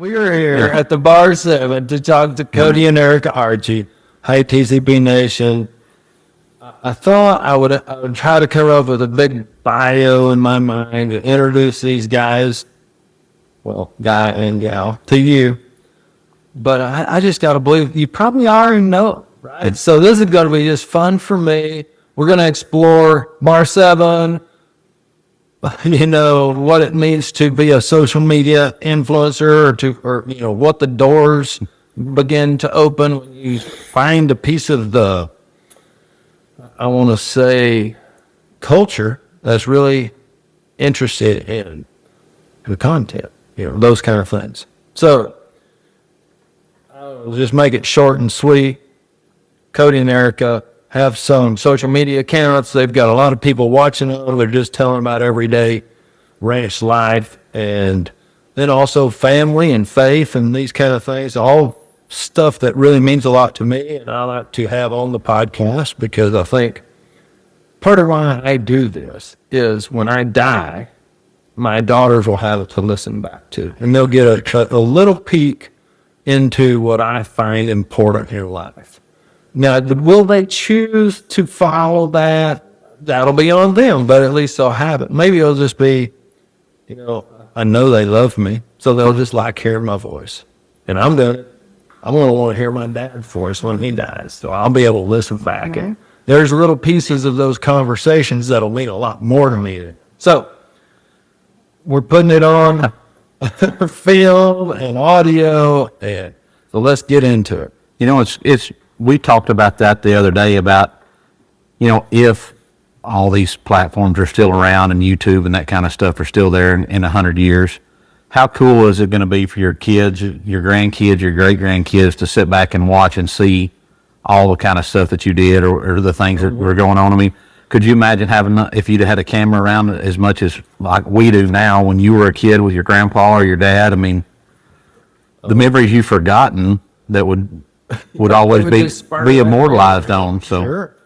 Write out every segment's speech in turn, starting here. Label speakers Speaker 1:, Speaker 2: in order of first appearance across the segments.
Speaker 1: We are here at the Bar 7 to talk to Cody and Erika Archie. Hi, TCP Nation. I thought I would try to come up with a big bio in my mind to introduce these guys, well, guy and gal, to you. But I just got to believe you probably already know, right? So this is going to be just fun for me. We're going to explore Bar 7, what it means to be a social media influencer, or what the doors begin to open when you find a piece of the, I want to say, culture that's really interested in the content, those kind of things. So I'll just make it short and sweet. Cody and Erika have some social media accounts. They've got a lot of people watching them. They're just telling about everyday ranch life, and then also family and faith and these kind of things, all stuff that really means a lot to me and I like to have on the podcast, because I think part of why I do this is when I die, my daughters will have it to listen back to, and they'll get a little peek into what I find important in life. Now, will they choose to follow that? That'll be on them, but at least they'll have it. Maybe it'll just be, I know they love me, so they'll just like hearing my voice. And I'm doing it. I'm going to want to hear my dad's voice when he dies, so I'll be able to listen back. Mm-hmm. And there's little pieces of those conversations that'll mean a lot more to me. So we're putting it on film and audio, and so let's get into it.
Speaker 2: It's we talked about that the other day about, if all these platforms are still around and YouTube and that kind of stuff are still there in 100 years, how cool is it going to be for your kids, your grandkids, your great-grandkids to sit back and watch and see all the kind of stuff that you did or the things that were going on? I mean, could you imagine if you'd had a camera around as much as like we do now when you were a kid with your grandpa or your dad? I mean, the memories you've forgotten that would always be immortalized on. So
Speaker 1: sure.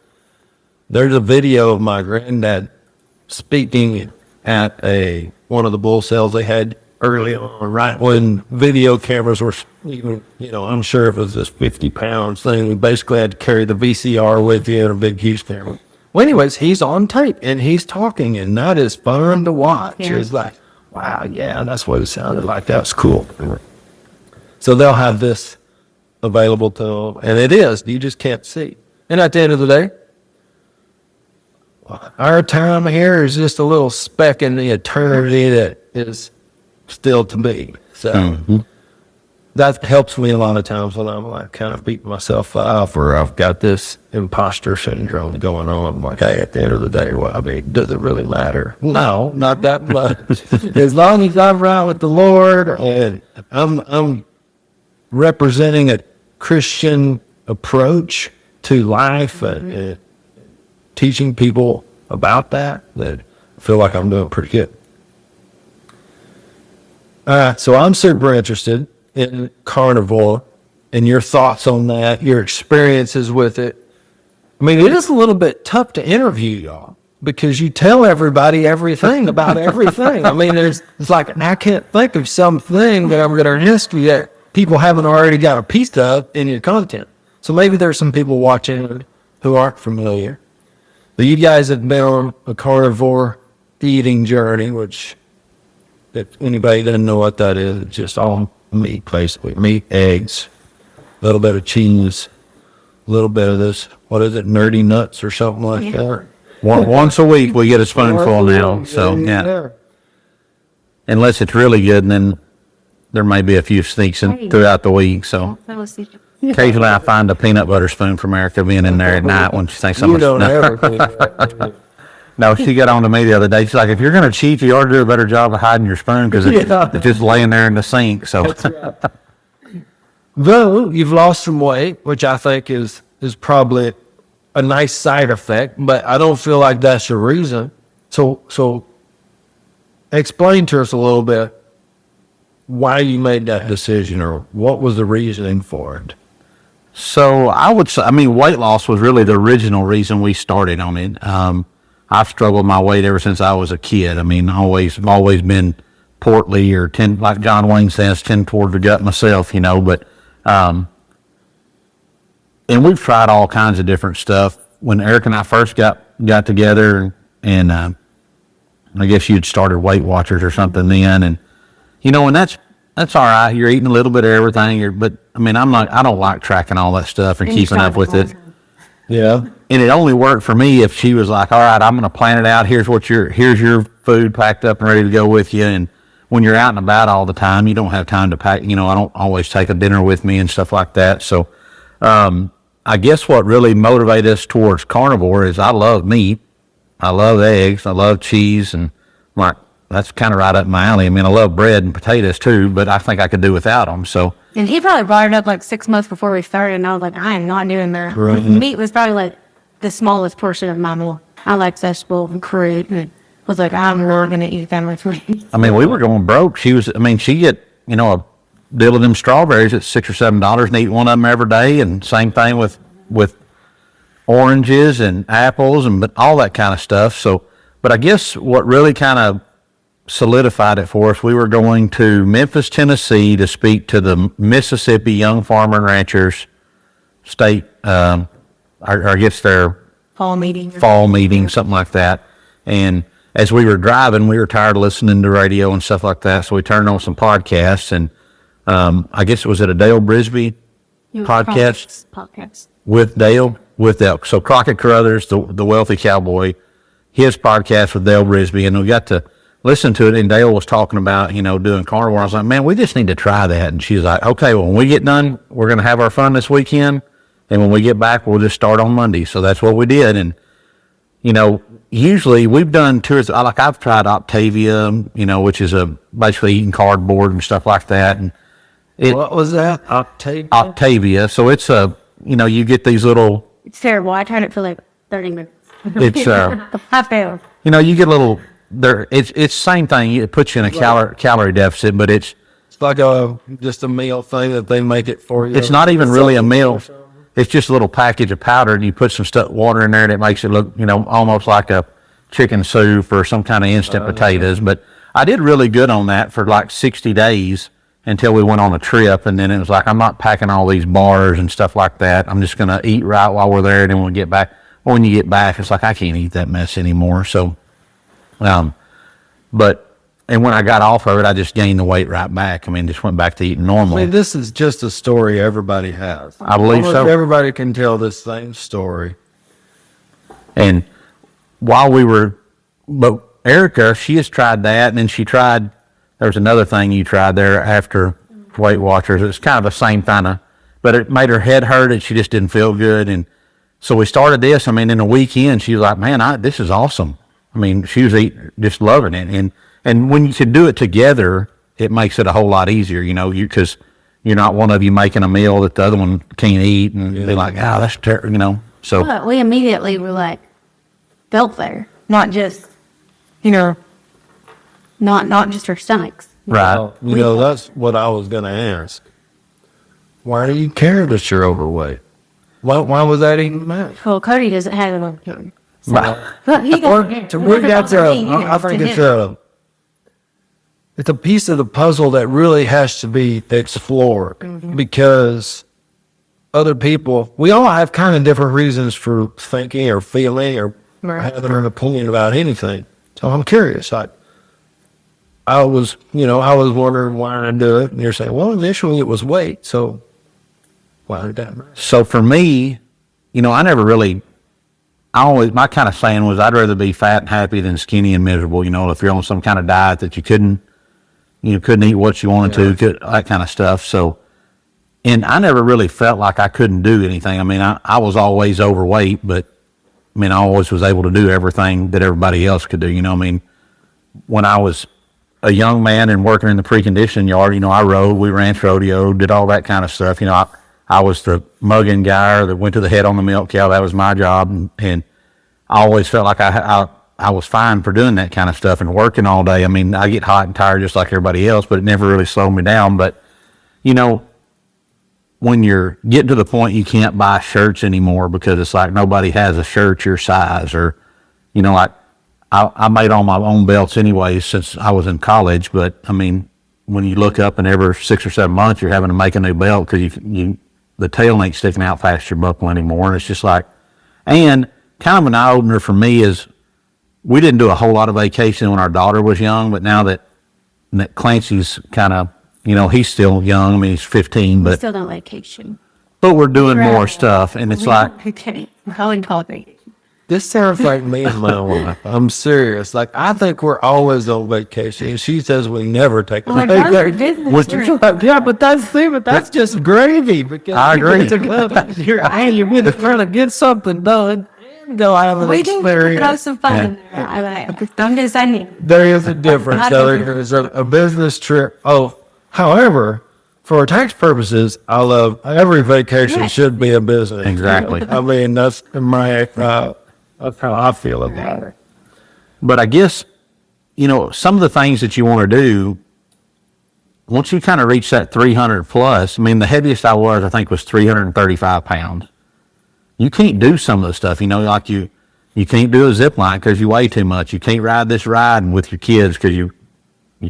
Speaker 1: There's a video of my granddad speaking at one of the bull sales they had early on, right when video cameras were even, I'm sure if it was this 50-pound thing, we basically had to carry the VCR with you and a big huge camera. Well, anyways, he's on tape and he's talking, and that is fun to watch. Yeah. It's like, wow, yeah, that's what it sounded like. That was cool. So they'll have this available to them, and it is. You just can't see. And at the end of the day, our time here is just a little speck in the eternity that is still to be. So that helps me a lot of times when I'm like kind of beating myself up, or I've got this imposter syndrome going on. I'm like, hey, at the end of the day, does it really matter? No, not that much. As long as I'm right with the Lord and I'm representing a Christian approach to life and teaching people about that I feel like I'm doing pretty good. So I'm super interested in Carnivore and your thoughts on that, your experiences with it. I mean, it is a little bit tough to interview y'all because you tell everybody everything about everything. I mean, it's like, I can't think of something that I'm going to ask you that people haven't already got a piece of in your content. So maybe there's some people watching who aren't familiar. But you guys have been on a carnivore eating journey, which, if anybody doesn't know what that is, it's just all meat, basically. Meat, eggs, a little bit of cheese, a little bit of this, what is it, nerdy nuts or something like that?
Speaker 2: Once a week we get a spoonful now. So, yeah. Unless it's really good, and then there may be a few sneaks throughout the week. So occasionally I find a peanut butter spoon from Erika being in there at night when she thinks something's No, she got on to me the other day. She's like, if you're going to cheat, you ought to do a better job of hiding your spoon because it's just laying there in the sink. So,
Speaker 1: right. Though you've lost some weight, which I think is probably a nice side effect, but I don't feel like that's the reason. So explain to us a little bit why you made that decision, or what was the reasoning for it.
Speaker 2: So I would say, weight loss was really the original reason we started on it. I've struggled with my weight ever since I was a kid. I've always been portly or tend, like John Wayne says, tend towards the gut myself, you know, but, and we've tried all kinds of different stuff. When Eric and I first got together, and I guess you'd started Weight Watchers or something then, and you know, and that's all right. You're eating a little bit of everything, but I mean, I don't like tracking all that stuff and keeping up with it.
Speaker 1: Yeah.
Speaker 2: And it only worked for me if she was like, all right, I'm going to plan it out. Here's your food packed up and ready to go with you. And when you're out and about all the time, you don't have time to pack, you know, I don't always take a dinner with me and stuff like that. So, I guess what really motivated us towards carnivore is I love meat. I love eggs. I love cheese. And like, that's kind of right up my alley. I mean, I love bread and potatoes too, but I think I could do without them. So,
Speaker 3: And he probably brought it up like 6 months before we started, and I was like, I am not doing that.
Speaker 1: Right.
Speaker 3: Meat was probably like the smallest portion of my meal. I like vegetable and crude, and was like, I'm not going to eat that much meat.
Speaker 2: I mean, we were going broke. She get, you know, a deal of them strawberries at $6 or $7 and eat one of them every day. And same thing with oranges and apples and but all that kind of stuff. So, but I guess what really kind of solidified it for us, we were going to Memphis, Tennessee to speak to the Mississippi Young Farmer and Ranchers State, or I guess their
Speaker 3: Fall meeting.
Speaker 2: something like that. And as we were driving, we were tired of listening to radio and stuff like that. So we turned on some podcasts, and I guess it was at a Dale Brisby podcast with Dale. So Crockett Carruthers, the wealthy cowboy, his podcast with Dale Brisby, and we got to listen to it. And Dale was talking about, you know, doing carnivore. I was like, man, we just need to try that. And she's like, okay, well, when we get done, we're going to have our fun this weekend. And when we get back, we'll just start on Monday. So that's what we did. And, you know, usually we've done tours, like I've tried Octavia, you know, which is basically eating cardboard and stuff like that. And
Speaker 1: What was that? Octavia?
Speaker 2: Octavia. So it's you know, you get these little,
Speaker 3: It's terrible. I tried it for like 30 minutes.
Speaker 2: It's,
Speaker 3: I failed.
Speaker 2: you know, you get a little, it's same thing. It puts you in a calorie deficit, but it's
Speaker 1: It's like just a meal thing that they make it for you.
Speaker 2: It's not even really a meal. It's just a little package of powder, and you put some water in there, and it makes it look, you know, almost like a chicken soup or some kind of instant potatoes. But I did really good on that for like 60 days until we went on a trip, and then it was like, I'm not packing all these bars and stuff like that. I'm just going to eat right while we're there, and then when we get back, when you get back, it's like, I can't eat that mess anymore. So, and when I got off of it, I just gained the weight right back. I mean, just went back to eating normal.
Speaker 1: I mean, this is just a story everybody has.
Speaker 2: I believe
Speaker 1: Almost
Speaker 2: so.
Speaker 1: Everybody can tell this same story.
Speaker 2: And while but Erika, she has tried that, and then she tried, there was another thing you tried there after Weight Watchers. It's kind of the same kind of, but it made her head hurt, and she just didn't feel good. And so we started this. I mean, in a weekend, she was like, man, this is awesome. I mean, she was just loving it. And when you can do it together, it makes it a whole lot easier, you know, because you're not one of you making a meal that the other one can't eat, and they're like, that's terrible, you know. So
Speaker 3: But we immediately were like, felt there, not just, you know, not just our stomachs.
Speaker 2: right.
Speaker 1: Well, you know, that's what I was going to ask. Why do you care that you're overweight? Why was that even matter?
Speaker 3: Well, Cody doesn't have it on him.
Speaker 2: Right.
Speaker 3: But he
Speaker 1: Or
Speaker 3: got
Speaker 1: to me, that's I think it's a piece of the puzzle that really has to be explored because other people, we all have kind of different reasons for thinking or feeling or having an opinion about anything. So I'm curious. I was wondering why I do it, and you're saying, well, initially it was weight, so why did that matter?
Speaker 2: So for me, you know, my kind of saying was I'd rather be fat and happy than skinny and miserable. You know, if you're on some kind of diet that you couldn't eat what you wanted to, that kind of stuff. So, and I never really felt like I couldn't do anything. I mean, I was always overweight, but I mean, I always was able to do everything that everybody else could do. You know, I mean, when I was a young man and working in the preconditioning yard, you know, I rode, we ranch rodeo, did all that kind of stuff. You know, I was the mugging guy that went to the head on the milk cow. That was my job. And I always felt like I was fine for doing that kind of stuff and working all day. I mean, I get hot and tired just like everybody else, but it never really slowed me down. But, you know, when you're getting to the point you can't buy shirts anymore because it's like nobody has a shirt your size, or, you know, like I made all my own belts anyway since I was in college. But I mean, when you look up and every 6 or 7 months you're having to make a new belt because the tail ain't sticking out past your buckle anymore, and it's just like, and kind of an eye opener for me is we didn't do a whole lot of vacation when our daughter was young, but now that Clancy's kind of, he's still young. I mean, he's 15, but
Speaker 3: Still don't vacation.
Speaker 2: we're doing more stuff, and it's like,
Speaker 3: Okay. How in vacation?
Speaker 1: This sounds like me and my wife. I'm serious. Like, I think we're always on vacation. And she says we never take a vacation. Yeah, but that's just gravy. Because
Speaker 2: I agree.
Speaker 1: You're really trying to get something done. Go have an
Speaker 3: We can throw
Speaker 1: experience.
Speaker 3: some fun in there. I'm just saying.
Speaker 1: There is a difference. There is a business trip. Oh, however, for tax purposes, I love every vacation
Speaker 3: Right.
Speaker 1: should be a business.
Speaker 2: Exactly.
Speaker 1: I mean, that's that's how I feel about it.
Speaker 2: but I guess, some of the things that you want to do, once you kind of reach that 300 plus, I mean, the heaviest I was, I think, was 335 pounds. You can't do some of the stuff, like you can't do a zip line because you weigh too much. You can't ride this ride with your kids because you're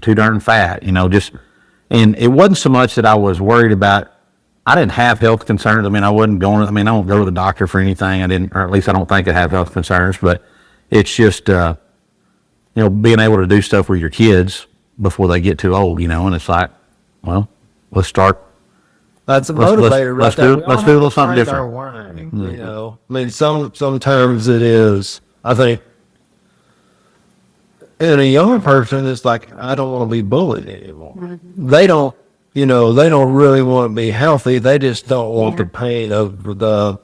Speaker 2: too darn fat, and it wasn't so much that I was worried about. I didn't have health concerns. I mean, I don't go to the doctor for anything. I didn't, or at least I don't think I have health concerns, but it's just, being able to do stuff with your kids before they get too old, and it's like, well, let's start.
Speaker 1: That's a
Speaker 2: Let's-
Speaker 1: motivator.
Speaker 2: let's
Speaker 1: right there.
Speaker 2: do-
Speaker 1: We
Speaker 2: let's
Speaker 1: all
Speaker 2: do a
Speaker 1: have
Speaker 2: little
Speaker 1: to
Speaker 2: something
Speaker 1: find
Speaker 2: different.
Speaker 1: our wine, I mean, sometimes it is. I think in a younger person, it's like, I don't want to be bullied anymore. They don't, they don't really want to be healthy. They just don't want the pain of the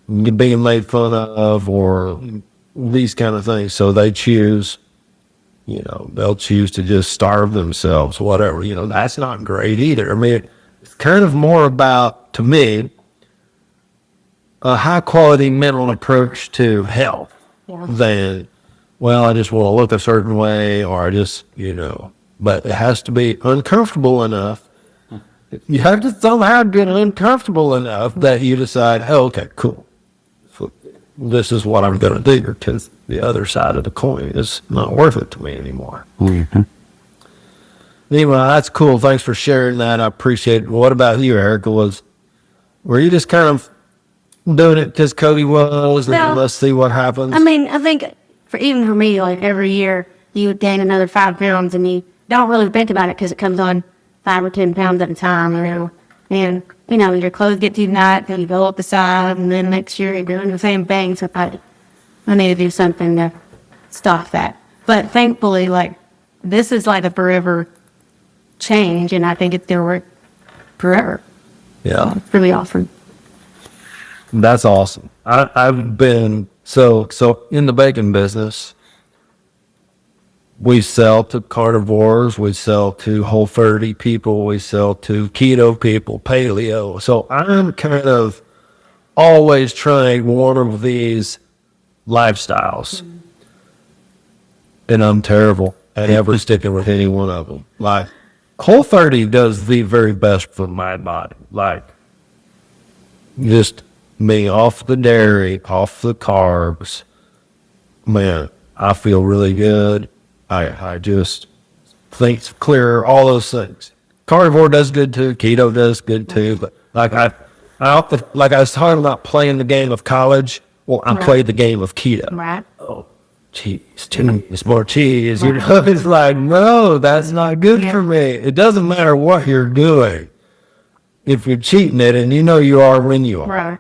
Speaker 1: being made fun of or these kind of things. So they choose, they'll choose to just starve themselves, whatever. That's not great either. I mean, it's kind of more about, to me, a high quality mental approach to health than, well, I just want to look a certain way, or I just, but it has to be uncomfortable enough. You have to somehow get uncomfortable enough that you decide, oh, okay, cool. So this is what I'm going to do, because the other side of the coin is not worth it to me anymore.
Speaker 2: Mm-hmm.
Speaker 1: Anyway, that's cool. Thanks for sharing that. I appreciate it. What about you, Erika? Were you just kind of doing it because Cody was, and
Speaker 3: No.
Speaker 1: let's see what happens?
Speaker 3: I mean, I think even for me, like every year, you would gain another 5 pounds, and you don't really think about it because it comes on 5 or 10 pounds at a time, And your clothes get too tight, and you go up the side, and then next year you're doing the same thing. So I need to do something to stop that. But thankfully, this is like a forever change, and I think it's gonna work forever.
Speaker 1: Yeah.
Speaker 3: It's really awesome.
Speaker 1: That's awesome. I've been so in the bacon business. We sell to carnivores, we sell to Whole30 people, we sell to keto people, paleo. So I'm kind of always trying one of these lifestyles. And I'm terrible at ever sticking with any one of them. Like, Whole30 does the very best for my body. Like, just me off the dairy, off the carbs. Man, I feel really good. I just think it's clearer, all those things. Carnivore does good too. Keto does good too. But like I was talking about playing the game of college. Well, I played the game of keto.
Speaker 3: Right?
Speaker 1: Oh, cheese, more cheese. It's like, no, that's not good for me. It doesn't matter what you're doing. If you're cheating it, and you are when you are.
Speaker 3: Right.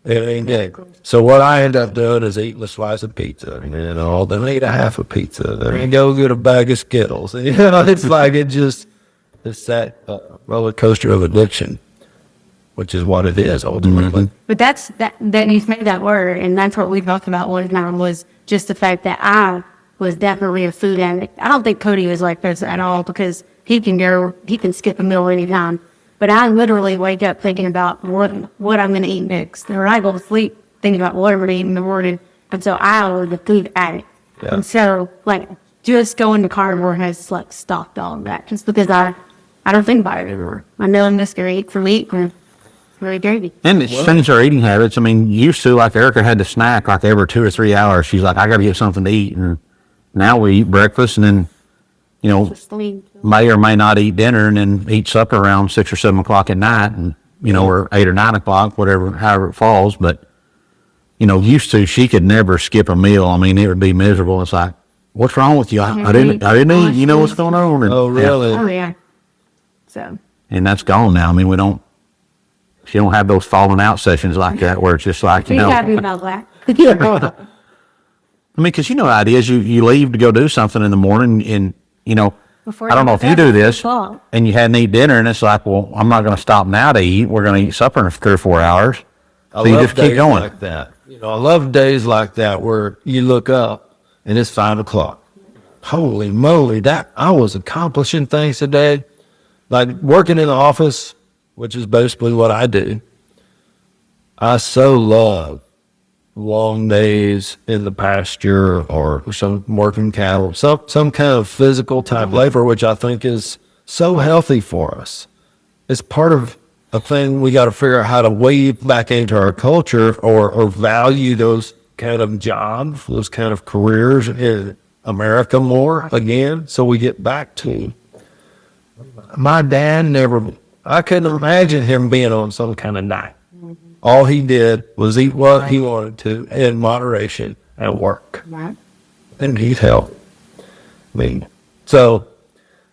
Speaker 1: It ain't good. So what I end up doing is eating a slice of pizza, then eat a half a pizza, then go get a bag of Skittles. It's like it's that roller coaster of addiction, which is what it is ultimately.
Speaker 2: Mm-hmm.
Speaker 3: But that you made that word, and that's what we talked about one time, was just the fact that I was definitely a food addict. I don't think Cody was like this at all, because he can skip a meal anytime. But I literally wake up thinking about what I'm going to eat next. Or I go to sleep thinking about what I'm going to eat in the morning. And so I was a food addict.
Speaker 1: Yeah.
Speaker 3: And so, just going to Carnivore has, stopped all of that. Just because I don't think about it anymore. I know I'm just going to eat for meat and really gravy.
Speaker 2: And it changes our eating habits. I mean, used to, Erika had to snack every 2 or 3 hours. She's like, I got to get something to eat. And Now we eat breakfast and then,
Speaker 3: Just leave.
Speaker 2: may or may not eat dinner and then eat supper around 6 or 7 o'clock at night and, or 8 or 9 o'clock, whatever, however it falls. But, used to, she could never skip a meal. I mean, it would be miserable. It's like, what's wrong with you? I didn't eat. You know what's going on? And,
Speaker 1: Oh, really?
Speaker 3: Oh, yeah. So,
Speaker 2: and that's gone now. I mean, she don't have those falling out sessions like that where it's just like,
Speaker 3: be happy about that.
Speaker 2: I mean, because how it is. You leave to go do something in the morning, and
Speaker 3: Before
Speaker 2: I don't know if you do this,
Speaker 3: fall.
Speaker 2: and you hadn't eaten dinner, and it's like, well, I'm not going to stop now to eat. We're going to eat supper in 3 or 4 hours.
Speaker 1: I
Speaker 2: So you
Speaker 1: love
Speaker 2: just keep
Speaker 1: days
Speaker 2: going.
Speaker 1: like that. I love days like that where you look up and it's 5 o'clock. Holy moly, that I was accomplishing things today. Like working in the office, which is basically what I do. I so love long days in the pasture or some working cattle, some kind of physical type labor, which I think is so healthy for us. It's part of a thing we got to figure out how to weave back into our culture or value those kind of jobs, those kind of careers in America more again. So we get back to my dad I couldn't imagine him being on some kind of diet. All he did was eat what he wanted to in moderation at work.
Speaker 3: Right.
Speaker 1: And he'd help me. So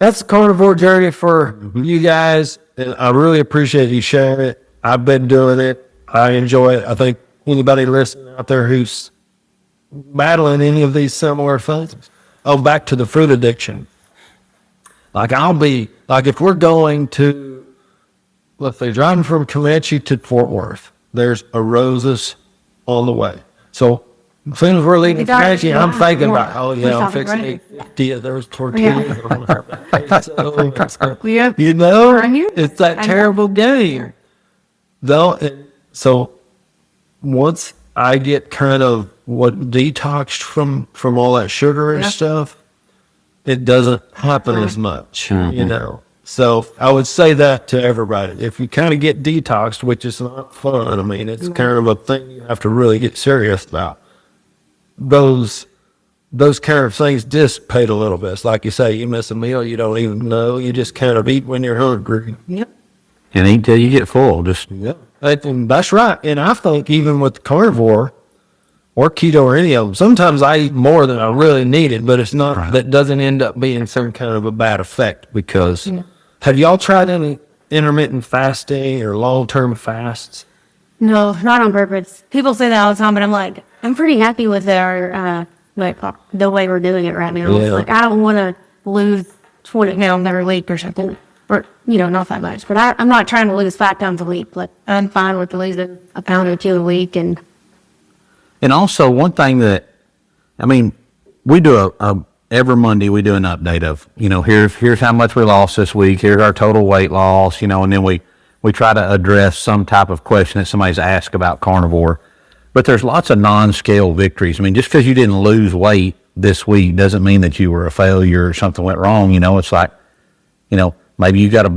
Speaker 1: that's the carnivore journey for you guys. And I really appreciate you sharing it. I've been doing it. I enjoy it. I think anybody listening out there who's battling any of these similar things. Oh, back to the fruit addiction. Like if we're going to, let's say, driving from Comanche to Fort Worth, there's a Roses on the way. So as soon as we're leaving Comanche, I'm thinking about, I'm fixing to eat 50 of those tortillas.
Speaker 3: Yeah.
Speaker 1: It's that terrible game. Though, so once I get kind of detoxed from all that sugar and stuff, it doesn't happen as much, So I would say that to everybody. If you kind of get detoxed, which is not fun, I mean, it's kind of a thing you have to really get serious about. Those kind of things dissipate a little bit. It's like you say, you miss a meal, you don't even know. You just kind of eat when you're hungry.
Speaker 3: Yep.
Speaker 2: And eat till you get full.
Speaker 1: That's right. And I think even with carnivore or keto or any of them, sometimes I eat more than I really needed, but it's not,
Speaker 2: Right.
Speaker 1: That doesn't end up being some kind of a bad effect because have y'all tried any intermittent fasting or long-term fasts?
Speaker 3: No, not on purpose. People say that all the time, but I'm like, I'm pretty happy with our, the way we're doing it right now.
Speaker 1: Yeah.
Speaker 3: Like, I don't want to lose 20 pounds every week or something. Or, not that much. But I'm not trying to lose 5 pounds a week. Like, I'm fine with losing a pound or two a week. And
Speaker 2: also one thing that, we do every Monday we do an update of, here's how much we lost this week. Here's our total weight loss, and then we try to address some type of question that somebody's asked about carnivore. But there's lots of non-scale victories. Just because you didn't lose weight this week doesn't mean that you were a failure or something went wrong. It's like, maybe you got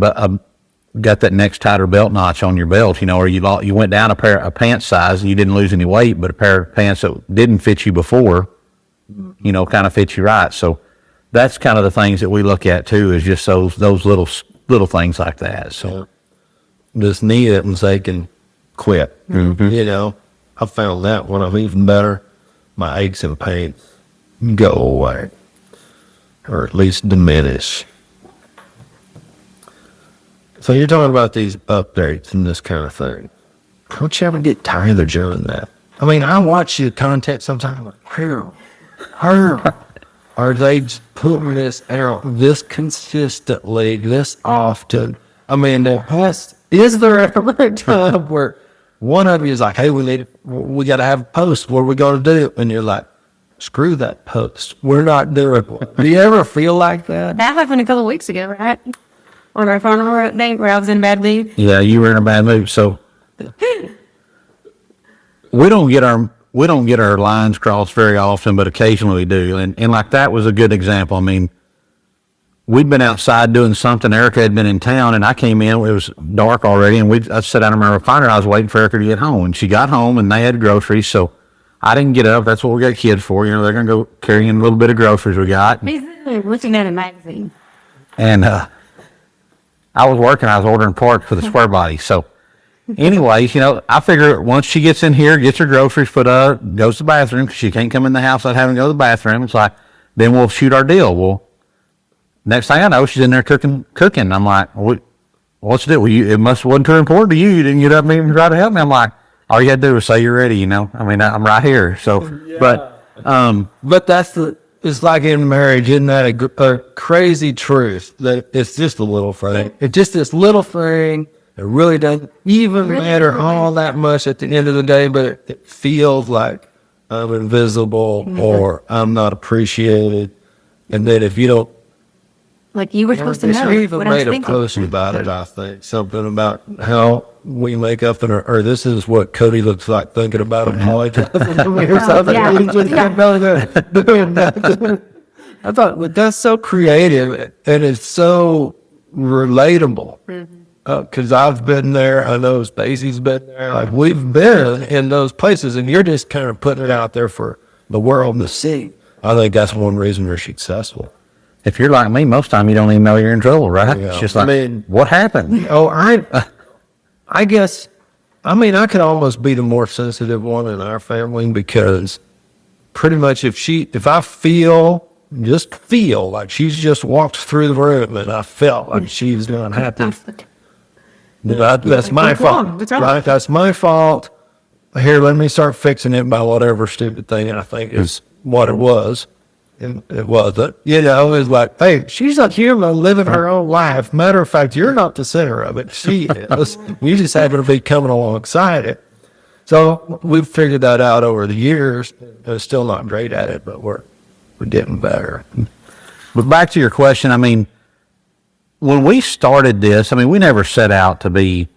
Speaker 2: got that next tighter belt notch on your belt, or you went down a pair of pants size and you didn't lose any weight, but a pair of pants that didn't fit you before, kind of fit you right. So that's kind of the things that we look at too, is just those little things like that. So
Speaker 1: Just need it and they can quit. I found that when I'm even better, my aches and pains go away, or at least diminish. So you're talking about these updates and this kind of thing. Don't you ever get tired of doing that? I watch your content sometimes, like, are they just putting this out this consistently, this often? Is there ever a time where one of you is like, hey, we got to have a post. What are we going to do? And you're like, screw that post. We're not doing it. Do you ever feel like that?
Speaker 3: that happened a couple of weeks ago, right? On our carnivore update where I was in a bad mood.
Speaker 2: yeah, you were in a bad mood. So we don't get our lines crossed very often, but occasionally we do. And like that was a good example. We'd been outside doing something. Erika had been in town, and I came in. It was dark already, and I sat down in my refiner. I was waiting for Erika to get home, and she got home, and they had groceries. So I didn't get up. That's what we got kids for. You know, they're going to go carry in a little bit of groceries we got.
Speaker 3: He's looking at a magazine.
Speaker 2: And I was working. I was ordering parts for the square body. So anyways, you know, I figure once she gets in here, gets her groceries put up, goes to the bathroom, because she can't come in the house without having to go to the bathroom. It's like, then we'll shoot our deal. Well, next thing I know, she's in there cooking. I'm like, what's the deal? Well, it wasn't too important to you. You didn't get up and even try to help me. I'm like, all you had to do was say you're ready, you know. I mean, I'm right here. So, but
Speaker 1: it's like in marriage, isn't that a crazy truth that it's just a little thing? It's just this little thing. It really doesn't even matter all that much at the end of the day, but it feels like I'm invisible or I'm not appreciated. And then if you don't,
Speaker 3: Like you were supposed to know
Speaker 1: she even
Speaker 3: what I was
Speaker 1: made a
Speaker 3: thinking.
Speaker 1: post about it, I think. Something about how we make up in or this is what Cody looks like thinking about him all the time. Or something. I thought, well, that's so creative and it's so relatable. Because I've been there, I know Stacy's been there. Like we've been in those places, and you're just kind of putting it out there for the world to see. I think that's one reason we're successful.
Speaker 2: if you're like me, most time you don't even know you're in trouble, right?
Speaker 1: Yeah.
Speaker 2: It's just like,
Speaker 1: I mean,
Speaker 2: what happened?
Speaker 1: Oh, I guess, I mean, I could almost be the more sensitive one in our family because pretty much if I just feel like she's just walked through the room and I felt like she's doing happy. That's my fault, right? That's my fault. Here, let me start fixing it by whatever stupid thing I think is what it was. And it wasn't. You know, it was like, hey, she's a human living her own life. Matter of fact, you're not the center of it. She is. You just happen to be coming alongside it. So we've figured that out over the years. We're still not great at it, but we're getting better.
Speaker 2: But back to your question, I mean, when we started this, I mean, we never set out to be,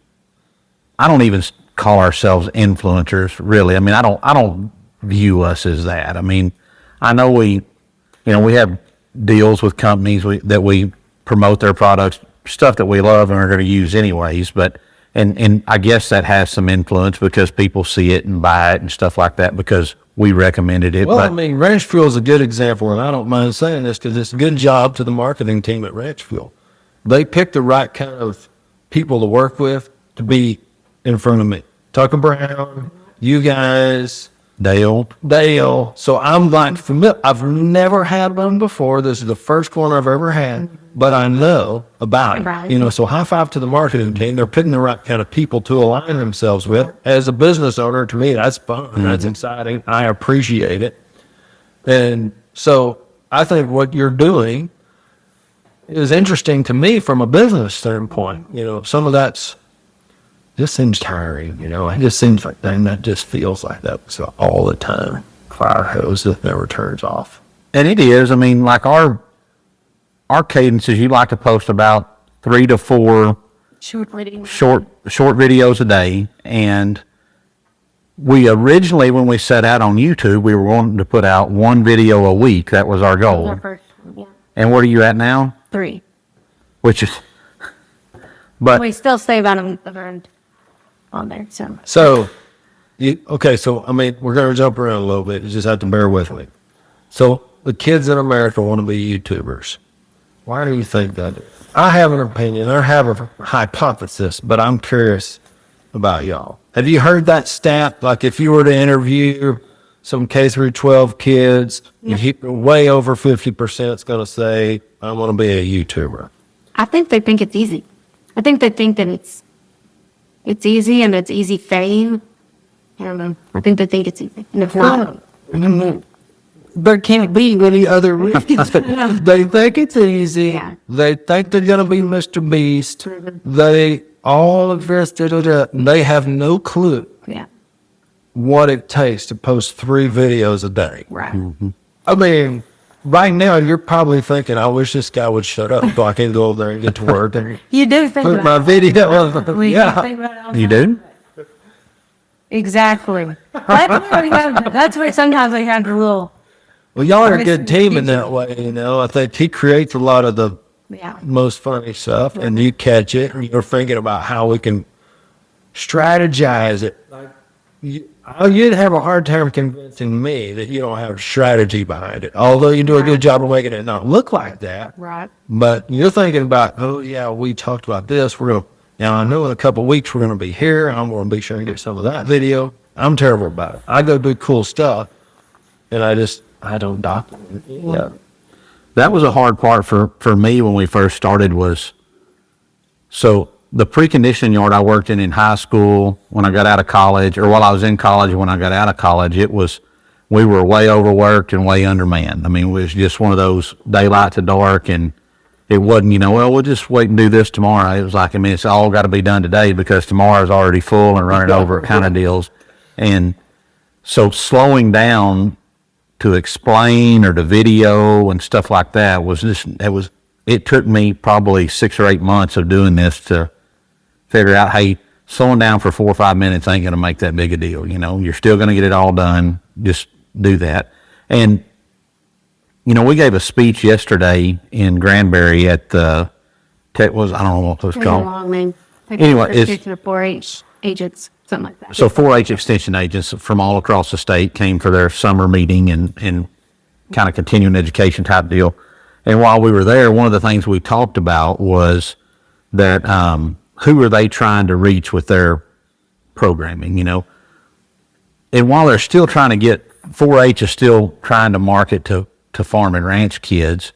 Speaker 2: I don't even call ourselves influencers, really. I mean, I don't view us as that. I mean, I know we have deals with companies that we promote their products, stuff that we love and are going to use anyways, but and I guess that has some influence because people see it and buy it and stuff like that because we recommended it.
Speaker 1: Well,
Speaker 2: but,
Speaker 1: I mean, Ranch Fuel is a good example, and I don't mind saying this because it's a good job to the marketing team at Ranch Fuel. They picked the right kind of people to work with to be in front of me. Tucker Brown, you guys,
Speaker 2: Dale.
Speaker 1: So I'm like familiar. I've never had one before. This is the first one I've ever had, but I know about it.
Speaker 3: Right.
Speaker 1: So high five to the marketing team. They're picking the right kind of people to align themselves with. As a business owner, to me, that's fun. That's exciting. I appreciate it. And so I think what you're doing is interesting to me from a business standpoint. Some of that's just seems tiring, It just seems like that just feels like that so all the time. Fire hose that never turns off.
Speaker 2: And it is. I mean, like our cadences, you like to post about 3 to 4 short videos a day. And we originally, when we set out on YouTube, we were wanting to put out 1 video a week. That was our goal.
Speaker 3: Our first one, yeah.
Speaker 2: And what are you at now?
Speaker 3: 3.
Speaker 2: Which is, but
Speaker 3: We still save out of on there, so.
Speaker 1: So I mean, we're going to jump around a little bit. You just have to bear with me. So the kids in America want to be YouTubers. Why do you think that is? I have an opinion. I have a hypothesis, but I'm curious about y'all. Have you heard that stat? Like if you were to interview some K through 12 kids, way over 50% is going to say, I want to be a YouTuber.
Speaker 3: I think they think it's easy. I think they think that it's easy and it's easy fame. I don't know. I think they think it's easy. And it's not.
Speaker 1: There can't be any other reasons. They think it's easy.
Speaker 3: Yeah.
Speaker 1: They think they're going to be Mr. Beast. They all of this, they have no clue
Speaker 3: Yeah.
Speaker 1: what it takes to post 3 videos a day.
Speaker 3: Right.
Speaker 1: I mean, right now you're probably thinking, I wish this guy would shut up so I can go over there and get to work and
Speaker 3: You do think
Speaker 1: put my
Speaker 3: about
Speaker 1: video.
Speaker 3: it.
Speaker 1: Yeah.
Speaker 3: Think about it all the
Speaker 2: you
Speaker 3: time.
Speaker 2: do?
Speaker 3: Exactly. That's where sometimes I have a little,
Speaker 1: Well, y'all are a good team in that way, I think he creates a lot of the
Speaker 3: yeah.
Speaker 1: most funny stuff, and you catch it, and you're thinking about how we can strategize it. You'd have a hard time convincing me that you don't have a strategy behind it. Although you do a good job of making it not look like that.
Speaker 3: Right.
Speaker 1: But you're thinking about, oh yeah, we talked about this. Now I know in a couple of weeks we're gonna be here. I'm gonna be sure and get some of that video. I'm terrible about it. I go do cool stuff, and I don't document it. Yeah.
Speaker 2: That was a hard part for me when we first started was, so the preconditioning yard I worked in high school, when I got out of college, or while I was in college, when I got out of college, we were way overworked and way undermanned. I mean, it was just one of those daylight to dark, and it wasn't, well, we'll just wait and do this tomorrow. It was like, it's all got to be done today because tomorrow's already full and running over kind of deals. And so slowing down to explain or to video and stuff like that it took me probably 6 or 8 months of doing this to figure out, hey, slowing down for 4 or 5 minutes ain't going to make that big a deal. You're still going to get it all done. Just do that. And, we gave a speech yesterday in Granbury at the, I don't know what it was
Speaker 3: It's a
Speaker 2: called.
Speaker 3: long name.
Speaker 2: Anyway, it's-
Speaker 3: Extension of 4-H agents, something like that.
Speaker 2: So 4-H extension agents from all across the state came for their summer meeting and kind of continuing education type deal. And while we were there, one of the things we talked about was that who are they trying to reach with their programming, And while they're still trying to get, 4-H is still trying to market to farm and ranch kids,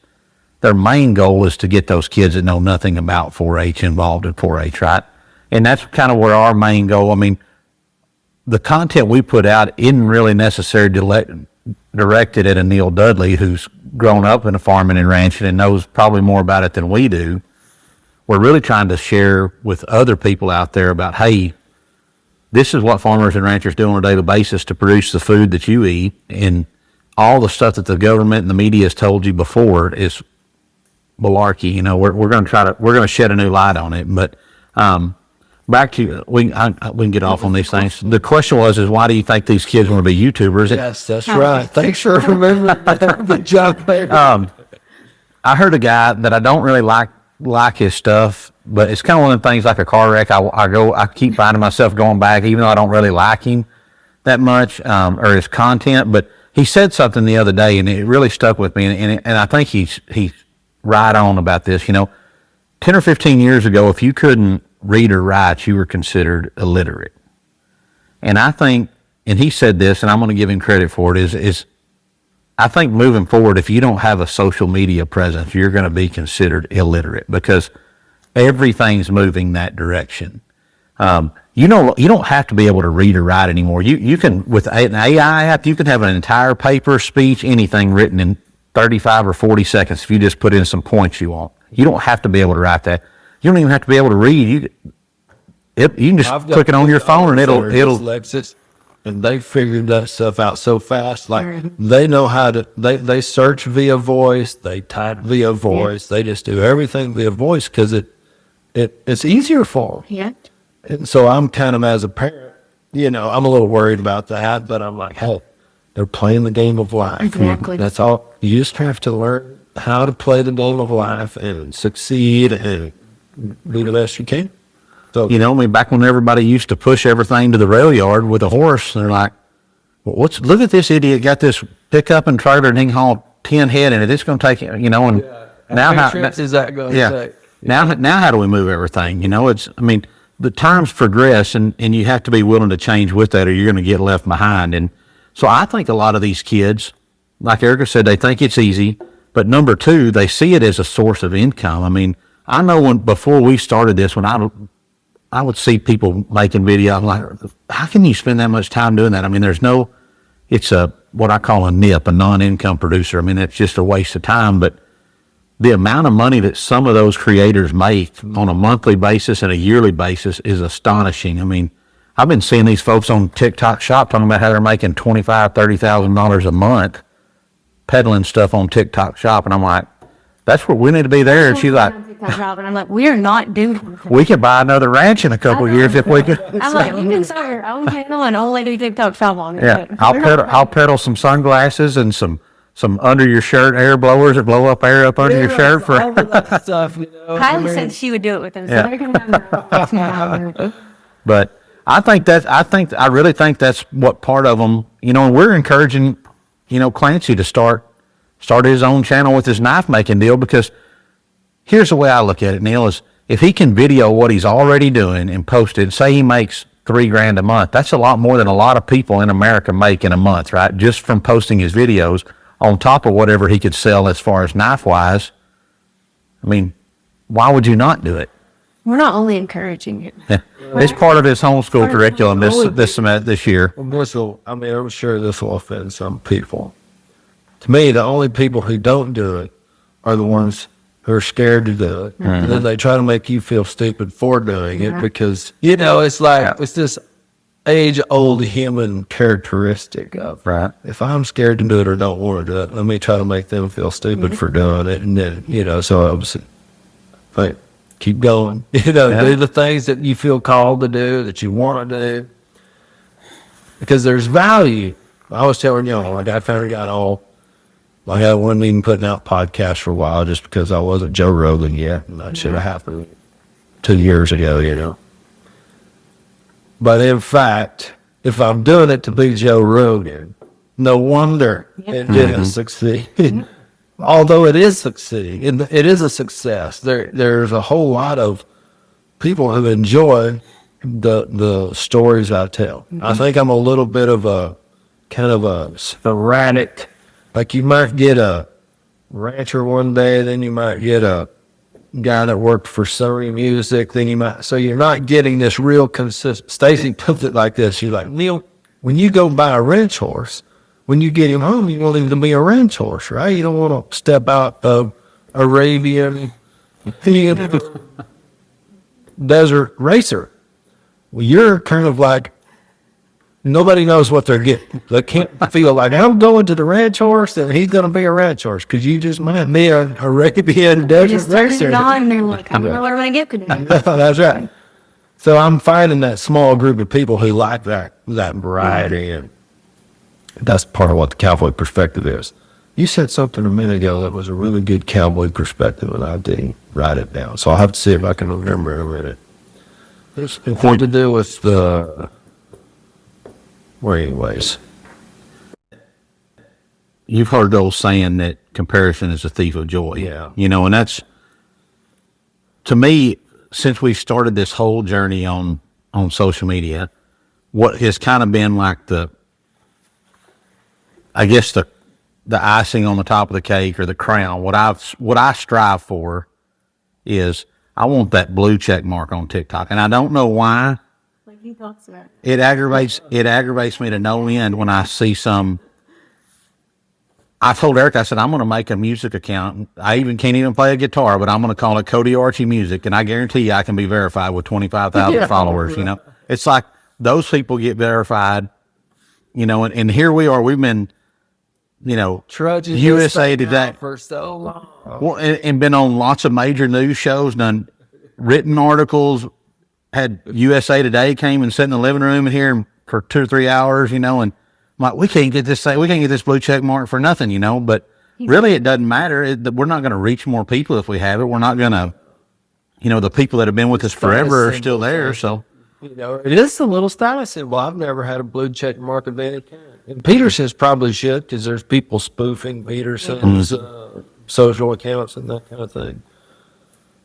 Speaker 2: their main goal is to get those kids that know nothing about 4-H involved in 4-H, right? And that's kind of where our main goal, the content we put out isn't really necessarily directed at a Neil Dudley who's grown up in a farming and ranching and knows probably more about it than we do. We're really trying to share with other people out there about, hey, this is what farmers and ranchers do on a daily basis to produce the food that you eat, and all the stuff that the government and the media has told you before is malarkey. We're going to shed a new light on it. But back to we can get off on these things. The question was why do you think these kids want to be YouTubers?
Speaker 1: Yes, that's right. Thanks for remembering that. Good job there.
Speaker 2: I heard a guy that I don't really like his stuff, but it's kind of one of the things like a car wreck. I keep finding myself going back, even though I don't really like him that much or his content. But he said something the other day, and it really stuck with me. And I think he's right on about this. 10 or 15 years ago, if you couldn't read or write, you were considered illiterate. And I think, and he said this, and I'm going to give him credit for it, is I think moving forward, if you don't have a social media presence, you're going to be considered illiterate because everything's moving that direction. You don't have to be able to read or write anymore. You can, with an AI app, you can have an entire paper, speech, anything written in 35 or 40 seconds if you just put in some points you want. You don't have to be able to write that. You don't even have to be able to read. You can just click it on your phone and it'll
Speaker 1: Lexus, and they figured that stuff out so fast. Like they know how to. They search via voice. They type via voice. They just do everything via voice because it's easier for them.
Speaker 3: Yeah.
Speaker 1: And so I'm kind of, as a parent, I'm a little worried about that, but I'm like, hey, they're playing the game of life.
Speaker 3: Exactly.
Speaker 1: That's all. You just have to learn how to play the game of life and succeed and be the best you can. So,
Speaker 2: back when everybody used to push everything to the rail yard with a horse, they're like, well, look at this idiot got this pickup and trailer and he can haul 10 head in it. It's going to take, and now how
Speaker 1: is that going to take?
Speaker 2: Now how do we move everything? The times progress and you have to be willing to change with that or you're going to get left behind. And so I think a lot of these kids, like Erika said, they think it's easy, but number two, they see it as a source of income. I know before we started this, when I would see people making video, I'm like, how can you spend that much time doing that? It's what I call a NIP, a non-income producer. It's just a waste of time, but the amount of money that some of those creators make on a monthly basis and a yearly basis is astonishing. I've been seeing these folks on TikTok Shop talking about how they're making $25,000, $30,000 a month peddling stuff on TikTok Shop. And I'm like, that's where we need to be there. And she's like,
Speaker 3: And I'm like, we're not doing
Speaker 2: we could buy another ranch in a couple of years if we could.
Speaker 3: I'm like, you can start your own channel and only do TikTok Shop on it.
Speaker 2: Yeah, I'll peddle some sunglasses and some under your shirt air blowers that blow up air up under your shirt for
Speaker 1: all of that stuff.
Speaker 3: Kylie said she would do it with him, so
Speaker 2: Yeah.
Speaker 3: they're going to have
Speaker 2: But I really think that's what part of them, and we're encouraging, Clancy to start his own channel with his knife making deal, because here's the way I look at it, Neil, is if he can video what he's already doing and post it, say he makes $3,000 a month, that's a lot more than a lot of people in America make in a month, right? Just from posting his videos on top of whatever he could sell as far as knife wise. I mean, why would you not do it?
Speaker 3: We're not only encouraging it.
Speaker 2: Yeah. It's part of his homeschool curriculum this year.
Speaker 1: I'm sure this will offend some people. To me, the only people who don't do it are the ones who are scared to do it. And then they try to make you feel stupid for doing it because, it's like, it's this age-old human characteristic of,
Speaker 2: Right.
Speaker 1: if I'm scared to do it or don't want to do it, let me try to make them feel stupid for doing it. And then, so I was like, keep going, do the things that you feel called to do, that you want to do. Because there's value. I was telling my dad finally got all, I wasn't even putting out podcasts for a while just because I wasn't Joe Rogan yet, and that should have happened 2 years ago, But in fact, if I'm doing it to be Joe Rogan, no wonder it didn't succeed. Although it is succeeding, it is a success. There's a whole lot of people who enjoy the stories I tell. I think I'm a little bit of a kind of a sporadic. Like you might get a rancher one day, then you might get a guy that worked for Surrey Music, then you might, so you're not getting this real consistent. Stacy puts it like this. She's like, Neil, when you go buy a ranch horse, when you get him home, you want him to be a ranch horse, right? You don't want to step out of Arabian desert racer. Well, you're kind of like, nobody knows what they're getting. They can't feel like, I'm going to the ranch horse and he's going to be a ranch horse, because you just might be an Arabian desert racer.
Speaker 3: And they're like, I don't know what I'm going to get today.
Speaker 1: That's right. So I'm finding that small group of people who like that variety, and that's part of what the cowboy perspective is. You said something a minute ago that was a really good cowboy perspective, and I didn't write it down. So I'll have to see if I can remember in a minute. It's what to do with the... Well, anyways.
Speaker 2: You've heard the old saying that comparison is a thief of joy.
Speaker 1: Yeah.
Speaker 2: And that's, to me, since we started this whole journey on social media, what has kind of been like the icing on the top of the cake, or the crown, what I strive for is, I want that blue check mark on TikTok. And I don't know why.
Speaker 3: Like he talks about.
Speaker 2: It aggravates me to no end when I see some. I told Erika, I said, I'm going to make a music account. I can't even play a guitar, but I'm going to call it Cody Archie Music, and I guarantee you I can be verified with 25,000 followers. It's like those people get verified, and here we are. We've been,
Speaker 1: Trudging
Speaker 2: USA Today
Speaker 1: for so long.
Speaker 2: Well, and been on lots of major news shows, done written articles. Had USA Today came and sat in the living room here for 2 or 3 hours, and I'm like, we can't get this blue check mark for nothing, but really it doesn't matter. We're not going to reach more people if we have it. We're not going to, the people that have been with us forever are still there. So,
Speaker 1: it is a little status symbol. I've never had a blue check mark of any kind. And Peterson's probably should, because there's people spoofing Peterson's social accounts and that kind of thing.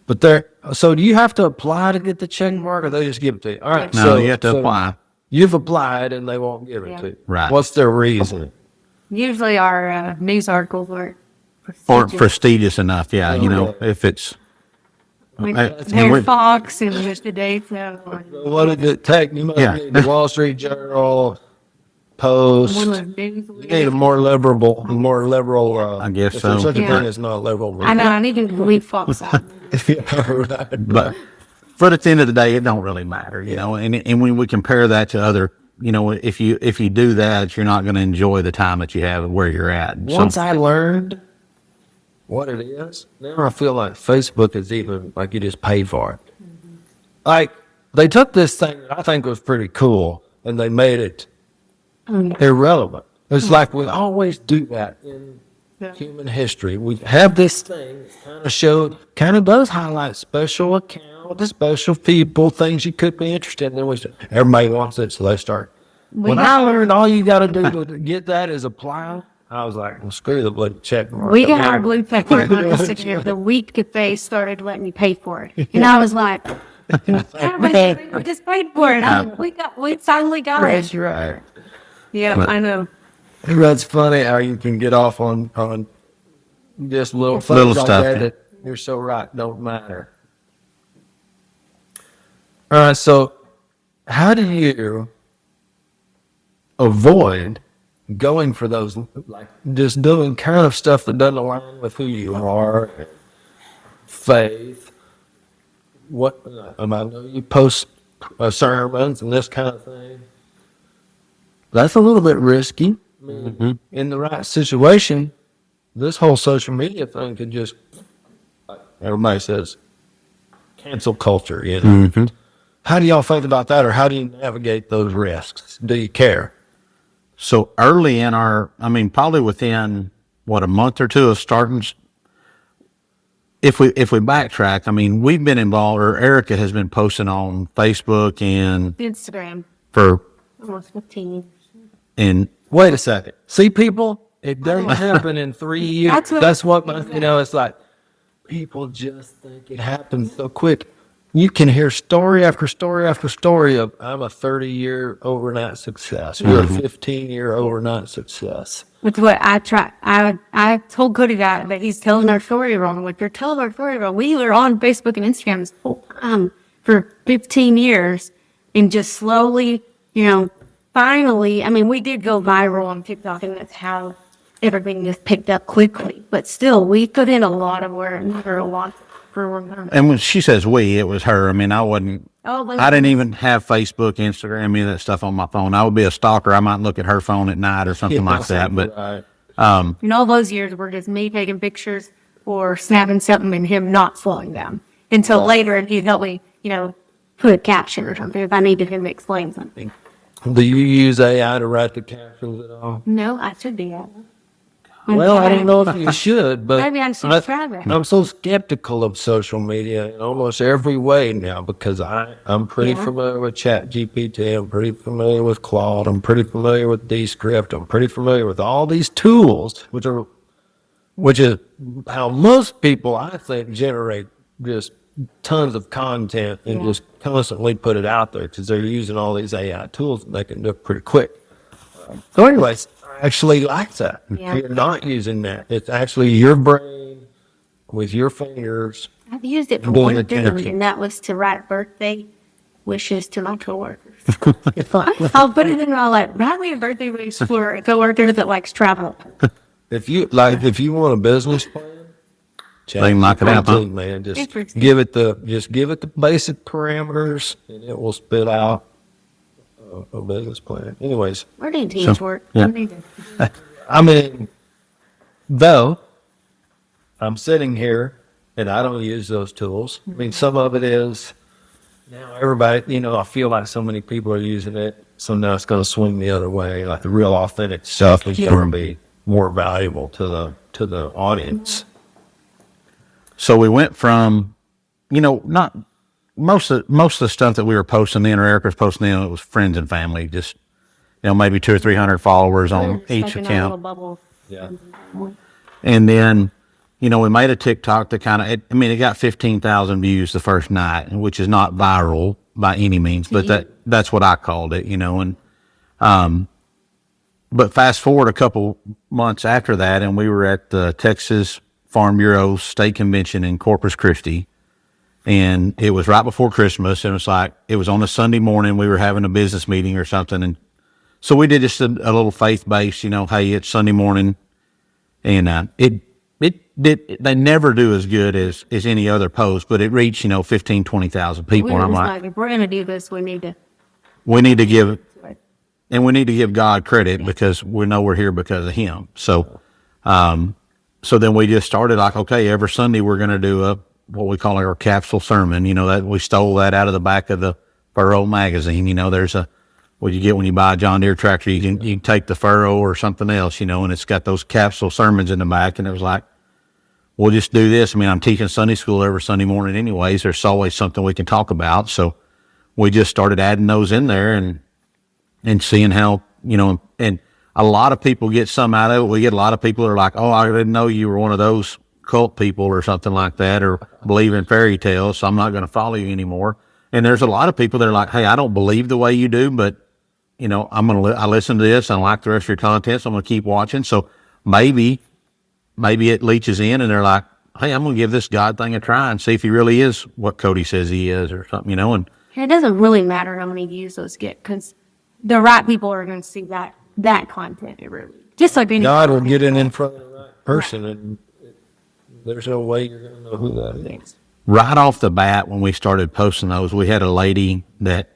Speaker 1: But so do you have to apply to get the check mark, or they just give it to you? All right.
Speaker 2: No, you have to apply.
Speaker 1: You've applied and they won't give it to you.
Speaker 2: Right.
Speaker 1: What's their reason?
Speaker 3: Usually our news articles are
Speaker 2: Or prestigious enough, yeah. If it's.
Speaker 3: There's Fox and there's Today. So
Speaker 1: what did it take? You must need the Wall Street Journal, Post. You need a more liberal.
Speaker 2: I guess
Speaker 1: if
Speaker 2: so.
Speaker 1: there's such a thing as not liberal.
Speaker 3: I know. I need to leave Fox out.
Speaker 2: But at the end of the day, it don't really matter, And when we compare that to other, if you do that, you're not going to enjoy the time that you have where you're at.
Speaker 1: Once I learned what it is, now I feel like Facebook is even like you just pay for it. Mm-hmm. Like they took this thing that I think was pretty cool and they made it irrelevant. It's like we always do that in human history. We have this thing that kind of does highlight special accounts all the special people, things you could be interested in. Then everybody wants it, so they start. When I learned all you got to do to get that is apply, I was like, well, screw the blue check mark.
Speaker 3: We got our blue check mark on Instagram the week that they started letting you pay for it. And I was like, everybody just paid for it. We finally got it.
Speaker 1: That's right.
Speaker 3: Yeah, I know.
Speaker 1: That's funny how you can get off on just little things
Speaker 2: Little
Speaker 1: like
Speaker 2: stuff,
Speaker 1: that,
Speaker 2: yeah.
Speaker 1: that you're so right don't matter. All right, so how do you avoid going for those, like just doing kind of stuff that doesn't align with who you are, faith? What I know you post sermons and this kind of thing. That's a little bit risky. I mean, in the right situation, this whole social media thing could just, like everybody says, cancel culture. You know. How do y'all think about that, or how do you navigate those risks? Do you care?
Speaker 2: So early in probably within a month or two of starting, if we backtrack, we've been involved, or Erika has been posting on Facebook and
Speaker 3: Instagram
Speaker 2: for
Speaker 3: almost 15 years.
Speaker 2: and
Speaker 1: Wait a second. See, people, it doesn't happen in 3 years.
Speaker 3: That's what-
Speaker 1: It's like people just think it happens so quick. You can hear story after story after story of, I'm a 30-year overnight success. You're a 15-year overnight success.
Speaker 3: Which is what I try. I told Cody that he's telling our story wrong. Like, you're telling our story wrong. We were on Facebook and Instagram this whole time for 15 years, and just slowly, finally, we did go viral on TikTok, and that's how everything just picked up quickly. But still, we put in a lot of work for a long time.
Speaker 2: and when she says we, it was her. I wasn't.
Speaker 3: Oh,
Speaker 2: I didn't even have Facebook, Instagram, any of that stuff on my phone. I would be a stalker. I might look at her phone at night or something like that. But
Speaker 1: Right.
Speaker 3: And all those years were just me taking pictures or snapping something and him not slowing down until later, and he'd help me, put a caption or something if I needed him to explain something.
Speaker 1: Do you use AI to write the captions at all?
Speaker 3: No, I should be at it.
Speaker 1: Well, I don't know if you should, but
Speaker 3: Maybe I should try that.
Speaker 1: I'm so skeptical of social media in almost every way now, because I'm pretty familiar with ChatGPT. I'm pretty familiar with Claude. I'm pretty familiar with Descript. I'm pretty familiar with all these tools, which is how most people, I think, generate just tons of content and just constantly put it out there, because they're using all these AI tools and they can do it pretty quick. So anyways, I actually like that.
Speaker 3: Yeah.
Speaker 1: You're not using that. It's actually your brain with your fingers.
Speaker 3: I've used it for
Speaker 1: Doing
Speaker 3: one
Speaker 1: the
Speaker 3: thing,
Speaker 1: caption.
Speaker 3: and that was to write birthday wishes to my coworkers. I'll put it in all like, write me a birthday wish for a coworker that likes travel.
Speaker 1: If you want a business plan,
Speaker 2: They can knock it out, huh?
Speaker 1: ChatGPT, man. Just
Speaker 3: Interesting.
Speaker 1: give it the basic parameters, and it will spit out a business plan. Anyways,
Speaker 3: We're doing teams work.
Speaker 2: yeah.
Speaker 3: We need to-
Speaker 1: though I'm sitting here and I don't use those tools. Some of it is now everybody, I feel like so many people are using it, so now it's going to swing the other way. Like the real authentic stuff is going to be more valuable to the audience.
Speaker 2: so we went from, not most of the stuff that we were posting in, or Erica was posting in, it was friends and family, just maybe 200 or 300 followers on
Speaker 3: We're
Speaker 2: each
Speaker 3: stuck in our little
Speaker 2: account.
Speaker 3: bubble.
Speaker 1: Yeah.
Speaker 2: And then, we made a TikTok that it got 15,000 views the first night, which is not viral by any means, but that's what I called it, but fast forward a couple months after that, and we were at the Texas Farm Bureau State Convention in Corpus Christi, and it was right before Christmas, and it was on a Sunday morning. We were having a business meeting or something, and so we did just a little faith-based, hey, it's Sunday morning, and they never do as good as any other post, but it reached 15,000, 20,000 people,
Speaker 3: We
Speaker 2: and
Speaker 3: were
Speaker 2: I'm
Speaker 3: just
Speaker 2: like,
Speaker 3: like, if we're going to do this, we need to.
Speaker 2: we need to give
Speaker 3: Like,
Speaker 2: we need to give God credit, because we know we're here because of Him. So, so then we just started like, okay, every Sunday we're going to do what we call our capsule sermon. That we stole that out of the back of the Furrow magazine. There's what you get when you buy a John Deere tractor. You can take the Furrow or something else, and it's got those capsule sermons in the back. And it was like, we'll just do this. I mean, I'm teaching Sunday school every Sunday morning anyways. There's always something we can talk about. So we just started adding those in there and seeing how, and a lot of people get some out of it. We get a lot of people that are like, oh, I didn't know you were one of those cult people or something like that, or believe in fairy tales, so I'm not going to follow you anymore. And there's a lot of people that are like, hey, I don't believe the way you do, but I listen to this and I like the rest of your content, so I'm going to keep watching. So maybe it leaches in and they're like, hey, I'm going to give this God thing a try and see if he really is what Cody says he is or something, and
Speaker 3: It doesn't really matter how many views those get because the right people are going to see that content. It really, just like any
Speaker 1: God will get in front of the right person, and there's no way you're going to know who that is.
Speaker 2: right off the bat, when we started posting those, we had a lady that,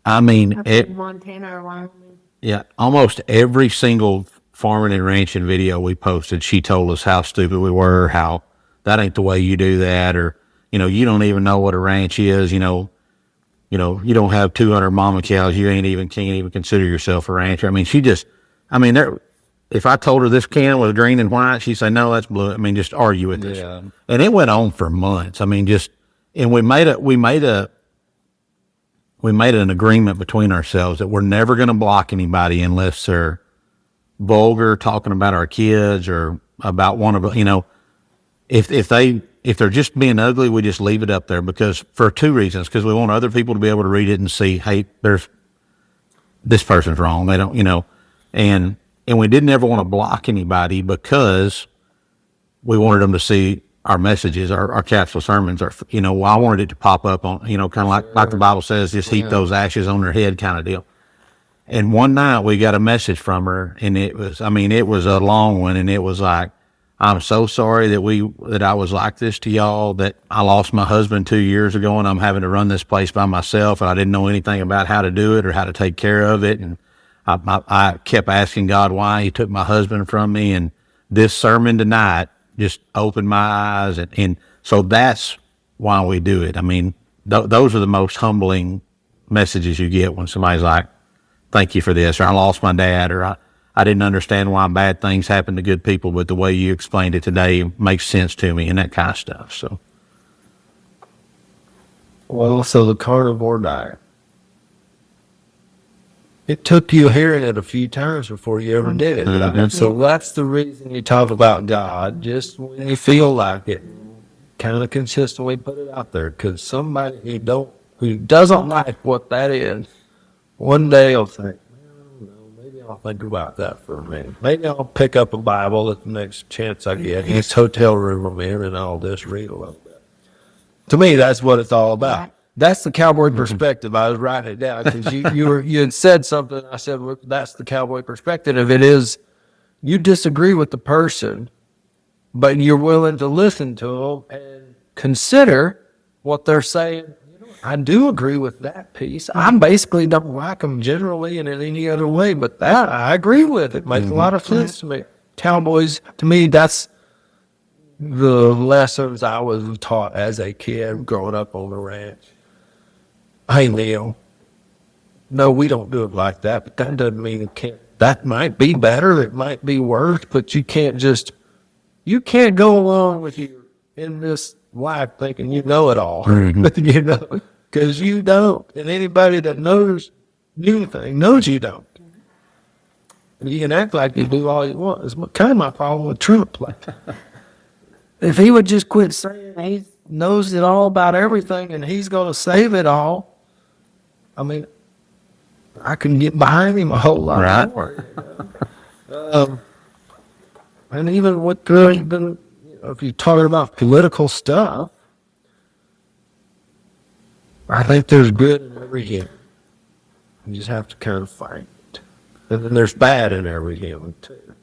Speaker 3: Montana or Wyoming.
Speaker 2: yeah, almost every single farming and ranching video we posted, she told us how stupid we were, how that ain't the way you do that, or, you don't even know what a ranch is, you don't have 200 mama cows, can't even consider yourself a rancher. I mean, if I told her this can was green and white, she'd say, no, that's blue. I mean, just argue with us.
Speaker 1: Yeah.
Speaker 2: And it went on for months. I mean, and we made an agreement between ourselves that we're never going to block anybody unless they're vulgar, talking about our kids or about one of, if they're just being ugly, we just leave it up there because for two reasons, because we want other people to be able to read it and see, hey, this person's wrong. They don't, and we didn't ever want to block anybody because we wanted them to see our messages, our capsule sermons, I wanted it to pop up on, kind of like the Bible says, just heap those ashes on their head kind of deal. And one night we got a message from her and it was a long one, and it was like, I'm so sorry that I was like this to y'all, that I lost my husband 2 years ago and I'm having to run this place by myself and I didn't know anything about how to do it or how to take care of it. And I kept asking God why he took my husband from me. And this sermon tonight just opened my eyes. And so that's why we do it. I mean, those are the most humbling messages you get when somebody's like, thank you for this, or I lost my dad, or I didn't understand why bad things happen to good people, but the way you explained it today makes sense to me, and that kind of stuff. So,
Speaker 1: Well, so the carnivore diet. It took you hearing it a few times before you ever did it.
Speaker 2: Mhm.
Speaker 1: So that's the reason you talk about God, just when you feel like it, kind of consistently put it out there. Because somebody who doesn't like what that is, one day will think, maybe I'll think about that for a minute. Maybe I'll pick up a Bible at the next chance I get. It's hotel room I'm in, and I'll just read a little bit. To me, that's what it's all about.
Speaker 3: Right.
Speaker 1: That's the cowboy perspective. I was writing it down because you had said something. I said, well, that's the cowboy perspective. If it is, you disagree with the person, but you're willing to listen to them and consider what they're saying. I do agree with that piece. I basically don't like them generally and in any other way, but that I agree with. It makes a lot of sense to me. Cowboys, to me, that's the lessons I was taught as a kid growing up on the ranch. Hey, Neil, no, we don't do it like that, but that doesn't mean it can't. That might be better, it might be worse, but you can't go along with you in this life thinking you know it all, because you don't. And anybody that knows anything knows you don't. You can act like you do all you want. It's kind of my problem with Trump. Like, if he would just quit saying he knows it all about everything and he's going to save it all, I mean, I can get behind him a whole lot
Speaker 2: Right.
Speaker 1: more. And even with if you're talking about political stuff, I think there's good in every human. You just have to kind of fight it. And then there's bad in every human too.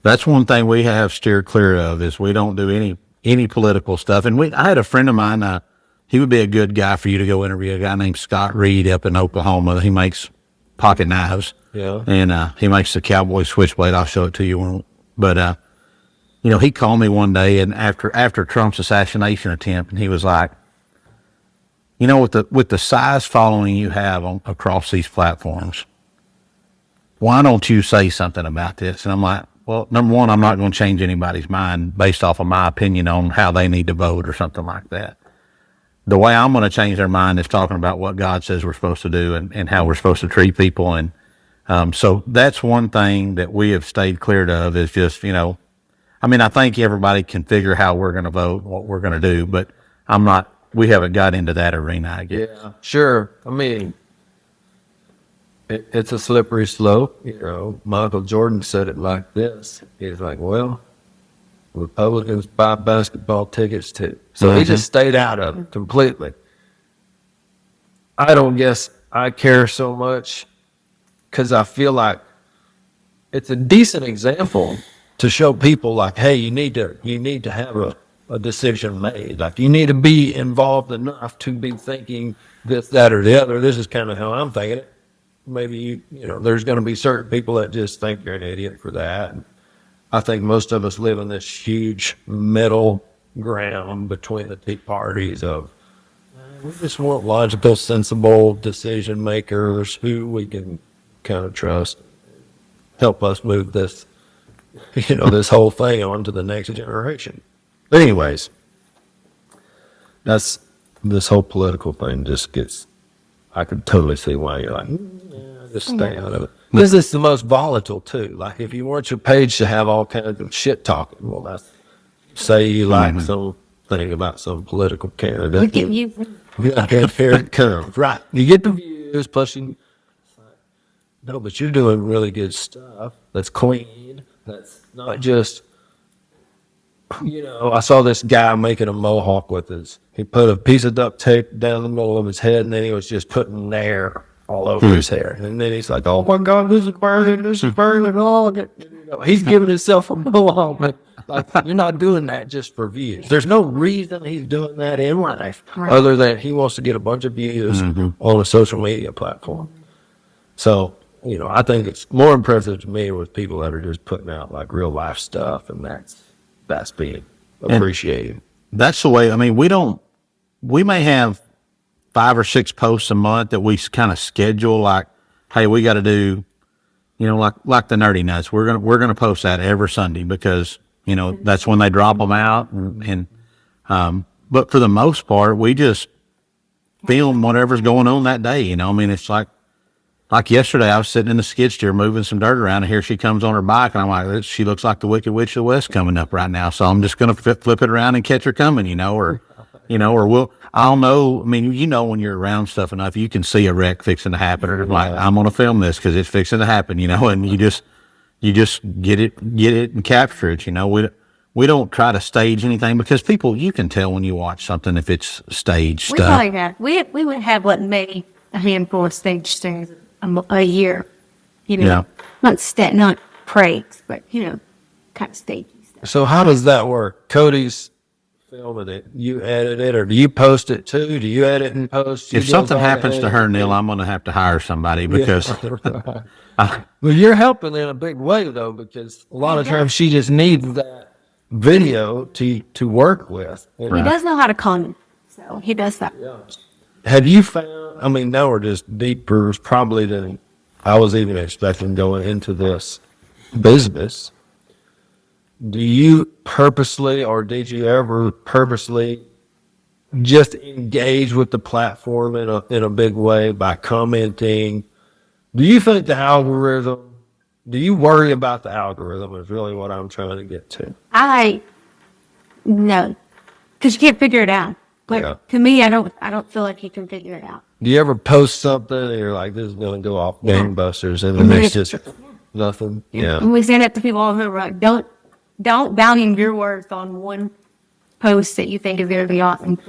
Speaker 2: that's one thing we have steered clear of is we don't do any political stuff. And I had a friend of mine, he would be a good guy for you to go interview, a guy named Scott Reed up in Oklahoma. He makes pocket knives.
Speaker 1: Yeah.
Speaker 2: And he makes the cowboy switchblade. I'll show it to you. But he called me one day and after Trump's assassination attempt, and he was like, with the size following you have across these platforms, why don't you say something about this? And I'm like, well, number one, I'm not going to change anybody's mind based off of my opinion on how they need to vote or something like that. The way I'm going to change their mind is talking about what God says we're supposed to do and how we're supposed to treat people. And so that's one thing that we have stayed clear of is just, I mean, I think everybody can figure how we're going to vote, what we're going to do, but we haven't got into that arena, I guess.
Speaker 1: Yeah, sure. I mean, it's a slippery slope. Michael Jordan said it like this. He's like, well, Republicans buy basketball tickets too. So he just stayed out of it completely. I don't guess I care so much because I feel like it's a decent example to show people like, hey, you need to have a decision made. Like you need to be involved enough to be thinking this, that, or the other. This is kind of how I'm thinking it. Maybe, there's going to be certain people that just think you're an idiot for that. I think most of us live in this huge middle ground between the two parties of we just want logical, sensible decision makers who we can kind of trust, help us move this, this whole thing on to the next generation. But anyways, this whole political thing just gets, I could totally see why you're like, just stay out of it. Because it's the most volatile too. Like if you want your page to have all kinds of shit talking, well, that's say you like something about some political candidate.
Speaker 3: Look at you.
Speaker 1: Yeah, here it comes. Right. You get the views, plus no, but you're doing really good stuff. That's clean. That's not just, I saw this guy making a mohawk with he put a piece of duct tape down the middle of his head and then he was just putting Nair all over his hair. And then he's like, oh my God, this is burning all. He's giving himself a mohawk. Like, you're not doing that just for views. There's no reason he's doing that in life other than he wants to get a bunch of views on a social media platform. So, I think it's more impressive to me with people that are just putting out like real life stuff, and that's being appreciated.
Speaker 2: And that's the way. I mean, we may have 5 or 6 posts a month that we kind of schedule like, hey, we got to do, like the Nerdy Nuts. We're gonna post that every Sunday because that's when they drop them out. But for the most part, we just film whatever's going on that day. I mean, it's like yesterday, I was sitting in the skid steer moving some dirt around, and here she comes on her bike, and I'm like, she looks like the Wicked Witch of the West coming up right now. So I'm just going to flip it around and catch her coming, or I'll know. I mean, when you're around stuff enough, you can see a wreck fixing to happen, or like, I'm going to film this because it's fixing to happen, and you just get it and capture it. We don't try to stage anything because you can tell when you watch something if it's staged stuff.
Speaker 3: We would have maybe a handful of stage things a year, not pranks, but kind of stagey stuff.
Speaker 1: So how does that work? Cody's filming it. You edit it, or do you post it too? Do you edit and post?
Speaker 2: If something happens to her, Neil, I'm going to have to hire somebody because.
Speaker 1: Well, you're helping in a big way though, because a lot of times she just needs that video to work with.
Speaker 3: He does know how to comment, so he does that.
Speaker 1: Yeah. Have you found, now we're just deeper probably than I was even expecting going into this business. Do you purposely, or did you ever purposely just engage with the platform in a big way by commenting? Do you think do you worry about the algorithm is really what I'm trying to get to?
Speaker 3: No, because you can't figure it out. But to me, I don't feel like you can figure it out.
Speaker 1: Do you ever post something and you're like, this is going to go off gangbusters, and then it's just nothing? Yeah.
Speaker 3: And we say that to people all over, like, don't value your worth on one post that you think is going to be awesome.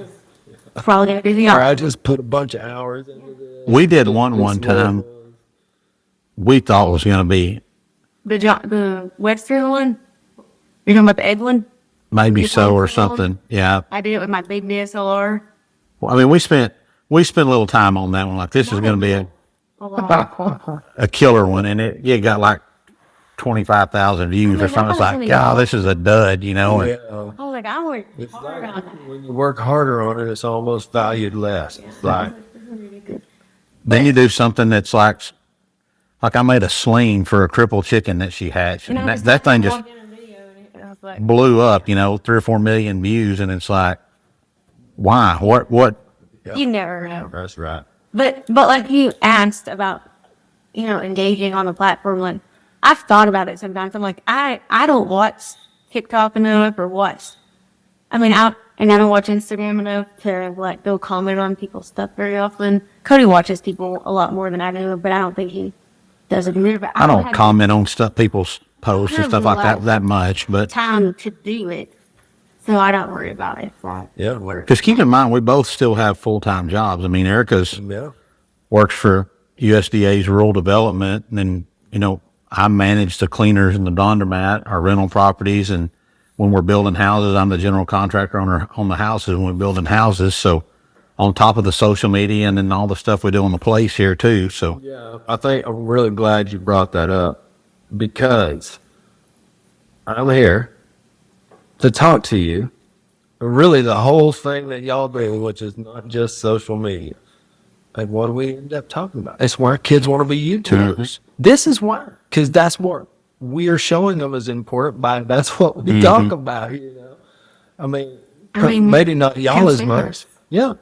Speaker 3: It's probably going to be the
Speaker 1: Or
Speaker 3: awesome.
Speaker 1: I just put a bunch of hours into this.
Speaker 2: We did one time. We thought it was going to be
Speaker 3: The Webster one? You're talking about the egg one?
Speaker 2: maybe
Speaker 3: You
Speaker 2: so or
Speaker 3: posted one?
Speaker 2: something. Yeah.
Speaker 3: I did it with my big DSLR.
Speaker 2: Well, we spent a little time on that one. Like, this is going to be a killer one, and it got like 25,000 views or something. It's like, God, this is a dud, and
Speaker 3: I was like, I worked
Speaker 1: It's
Speaker 3: hard
Speaker 1: like
Speaker 3: on it.
Speaker 1: when you work harder on it, it's almost valued less. It's like,
Speaker 2: then you do something that's like like I made a sling for a crippled chicken that she hatched. And that thing just blew up, 3 or 4 million views. And it's like, why? What?
Speaker 3: You never know.
Speaker 1: That's right.
Speaker 3: But like you asked about, engaging on the platform, like I've thought about it sometimes. I'm like, I don't watch TikTok enough or watch. I don't watch Instagram enough to like go comment on people's stuff very often. Cody watches people a lot more than I do, but I don't think he does it either. But
Speaker 2: I don't comment on people's posts and stuff like that much, but
Speaker 3: time to do it, so I don't worry about it.
Speaker 1: Yeah.
Speaker 2: because keep in mind, we both still have full-time jobs. I mean, Erica's
Speaker 1: Yeah.
Speaker 2: works for USDA's rural development, and then, I manage the cleaners and the laundromat, our rental properties, and when we're building houses, I'm the general contractor on the houses when we're building houses. So on top of the social media and then all the stuff we do on the place here too. So
Speaker 1: Yeah. I'm really glad you brought that up because I'm here to talk to you. Really, the whole thing that y'all do, which is not just social media. Like, what do we end up talking about? It's why kids want to be YouTubers. This is why, because that's what we are showing them is important. That's what we talk about. I mean, maybe not y'all as much. Yeah,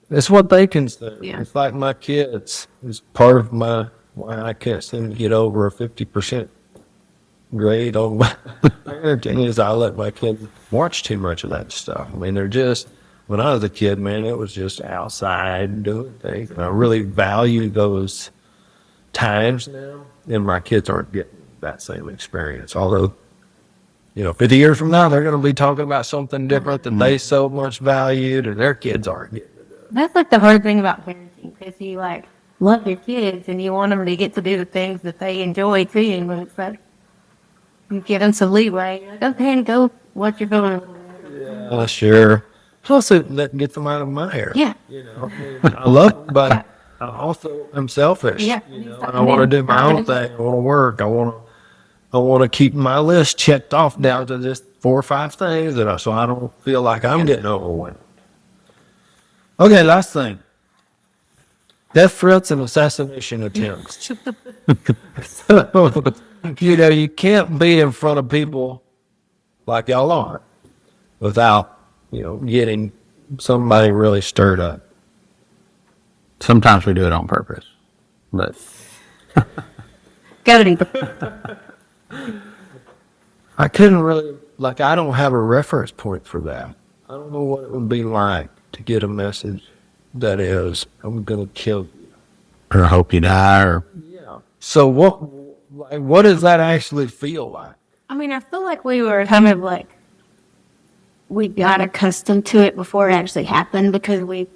Speaker 1: it's what they consider.
Speaker 3: Yeah.
Speaker 1: It's like my kids. It's part of why I can't seem to get over a 50% grade on my parenting is I let my kids watch too much of that stuff. I mean, they're just. When I was a kid, man, it was just outside doing things. And I really value those times now, and my kids aren't getting that same experience. Although, 50 years from now, they're going to be talking about something different that they so much valued, and their kids aren't getting it.
Speaker 3: That's like the hard thing about parenting, because you like love your kids and you want them to get to do the things that they enjoy too. But it's like you give them some leeway. You're like, okay, go watch your phone.
Speaker 1: Yeah, sure. Plus, that gets them out of my hair.
Speaker 3: Yeah.
Speaker 1: I love them, but I also am selfish.
Speaker 3: Yeah.
Speaker 1: I want to do my own thing. I want to work. I want to keep my list checked off down to just 4 or 5 things so I don't feel like I'm getting overwhelmed. Okay, last thing. Death threats and assassination attempts. So, you can't be in front of people like y'all are without getting somebody really stirred up.
Speaker 2: sometimes we do it on purpose, but
Speaker 3: Cody.
Speaker 1: I couldn't really, I don't have a reference point for that. I don't know what it would be like to get a message that is, I'm going to kill you.
Speaker 2: or I hope you die, or
Speaker 1: Yeah. So what does that actually feel like?
Speaker 3: I feel like we were kind of like, we got accustomed to it before it actually happened because we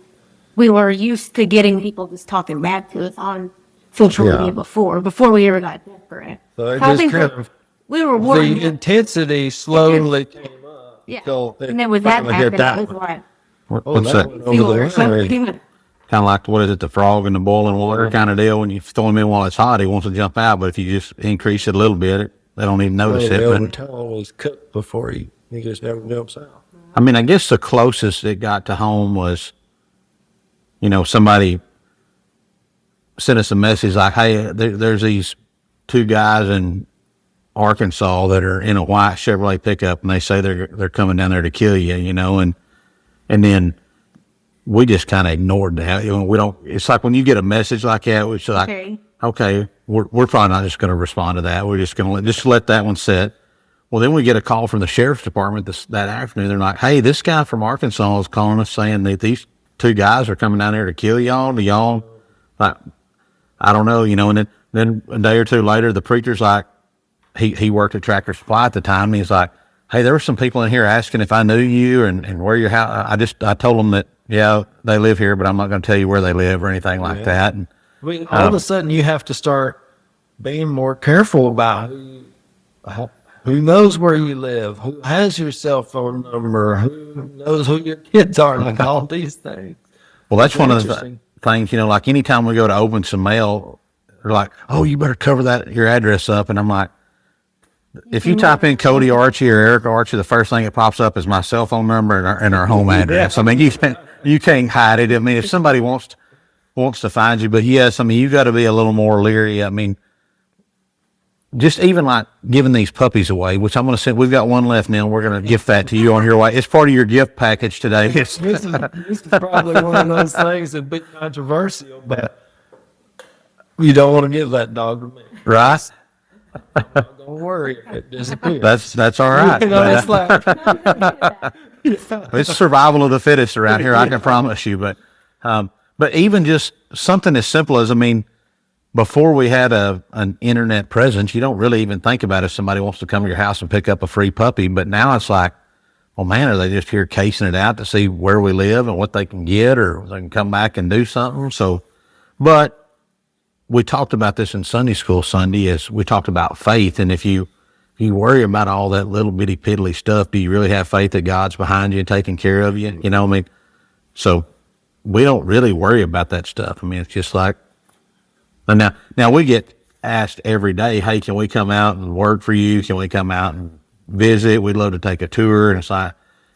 Speaker 3: were used to getting people just talking back to us on social media before we ever got desperate.
Speaker 1: So it
Speaker 3: So I
Speaker 1: just
Speaker 3: think
Speaker 1: kind of,
Speaker 3: we were warned.
Speaker 1: the intensity slowly came up.
Speaker 3: Yeah.
Speaker 1: Till
Speaker 3: And then with that
Speaker 1: finally hit
Speaker 3: happened, it
Speaker 1: that
Speaker 3: was
Speaker 1: one.
Speaker 3: like,
Speaker 2: what's that?
Speaker 1: Went over the line.
Speaker 2: Kind of like, what is it, the frog in the boiling water kind of deal? When you throw him in while it's hot, he wants to jump out. But if you just increase it a little bit, they don't even notice it.
Speaker 1: The
Speaker 2: But
Speaker 1: towel was cooked before he just never jumps out.
Speaker 2: I guess the closest it got to home was, somebody sent us a message like, hey, there's these 2 guys in Arkansas that are in a white Chevrolet pickup, and they say they're coming down there to kill you, and then we just kind of ignored that. We don't. It's like when you get a message like that, it's like, okay, we're probably not just going to respond to that. We're just going to let that one sit. Well, then we get a call from the sheriff's department that afternoon. They're like, hey, this guy from Arkansas is calling us saying that these 2 guys are coming down there to kill y'all. Do y'all, like, I don't know, and then a day or 2 later, the preacher's like, he worked at Tractor Supply at the time. And he's like, hey, there were some people in here asking if I knew you and where your house. I told them that, yeah, they live here, but I'm not going to tell you where they live or anything like that. And
Speaker 1: All of a sudden, you have to start being more careful about who knows where you live, who has your cell phone number, who knows who your kids are, like all these things.
Speaker 2: well, that's one of the
Speaker 1: Interesting.
Speaker 2: things, like anytime we go to open some mail, they're like, oh, you better cover your address up. And I'm like, if you type in Cody Archie or Erika Archie, the first thing that pops up is my cell phone number and our home address. You can't hide it. If somebody wants wants to find you. But yes, I mean, you got to be a little more leery. I mean, just even like giving these puppies away, which I'm going to send. We've got one left now. We're going to gift that to you on your way. It's part of your gift package today.
Speaker 1: This is probably one of those things that's a bit controversial, but you don't want to give that dog to me.
Speaker 2: Right?
Speaker 1: Don't worry, it disappears.
Speaker 2: That's all right.
Speaker 1: You know,
Speaker 2: But,
Speaker 1: it's like,
Speaker 2: it's survival of the fittest around here. I can promise you. But even just something as simple as, I mean, before we had an internet presence, you don't really even think about if somebody wants to come to your house and pick up a free puppy. But now it's like, well, man, are they just here casing it out to see where we live and what they can get, or they can come back and do something? So, but we talked about this in Sunday school Sunday, as we talked about faith. And if you worry about all that little bitty piddly stuff, do you really have faith that God's behind you and taking care of you? You know what I mean? So we don't really worry about that stuff. I mean, it's just like, and now we get asked every day, hey, can we come out and work for you? Can we come out and visit? We'd love to take a tour. And it's like,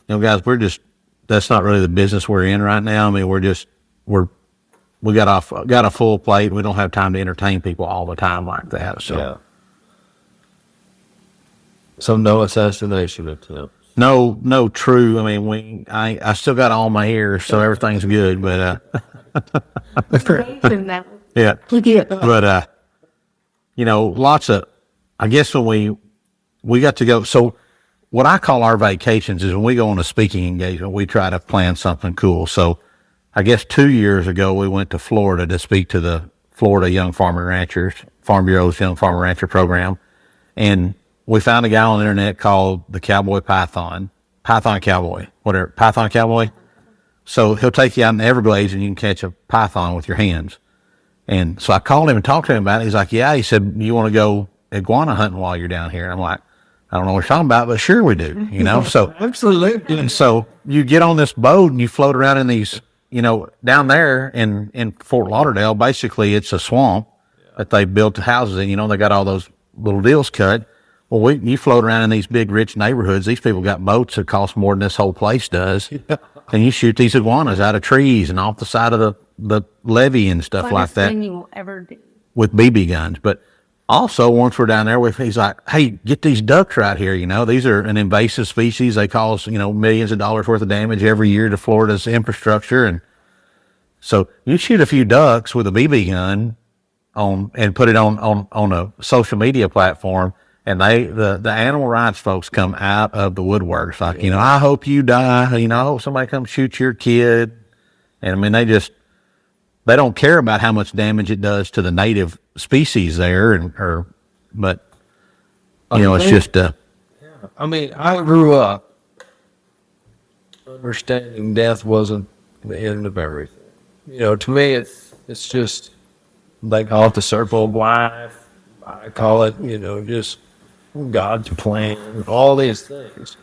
Speaker 2: you know, guys, that's not really the business we're in right now. I mean, we got a full plate. We don't have time to entertain people all the time like that. So,
Speaker 1: yeah. So no assassination attempt.
Speaker 2: no true. I mean, I still got all my hairs, so everything's good, but, yeah. But, you know, lots of, I guess when we got to go, so what I call our vacations is when we go on a speaking engagement, we try to plan something cool. So I guess 2 years ago, we went to Florida to speak to the Florida Young Farm Bureau's Young Farmer Rancher program. And we found a guy on the internet called the Python Cowboy. So he'll take you out in the Everglades and you can catch a python with your hands. And so I called him and talked to him about it. He's like, yeah. He said, you want to go iguana hunting while you're down here? And I'm like, I don't know what you're talking about, but sure we do, you know? So
Speaker 1: absolutely.
Speaker 2: And so you get on this boat and you float around in these, you know, down there in Fort Lauderdale, basically it's a swamp that they built houses in. You know, they got all those little deals cut. Well, you float around in these big, rich neighborhoods. These people got boats that cost more than this whole place does. Yeah. And you shoot these iguanas out of trees and off the side of the levee and stuff like that.
Speaker 3: Thing you will ever do.
Speaker 2: With BB guns. But also, once we're down there, he's like, hey, get these ducks right here. You know, these are an invasive species. They cause, you know, millions of dollars worth of damage every year to Florida's infrastructure. And so you shoot a few ducks with a BB gun and put it on a social media platform. And the animal rights folks come out of the woodworks. Like, you know, I hope you die. You know, I hope somebody comes shoot your kid. And I mean, they don't care about how much damage it does to the native species there. But you know, it's just,
Speaker 1: I mean, I grew up understanding death wasn't the end of everything. You know, to me, it's just, they call it the circle of life. I call it, you know, just God's plan, all these things.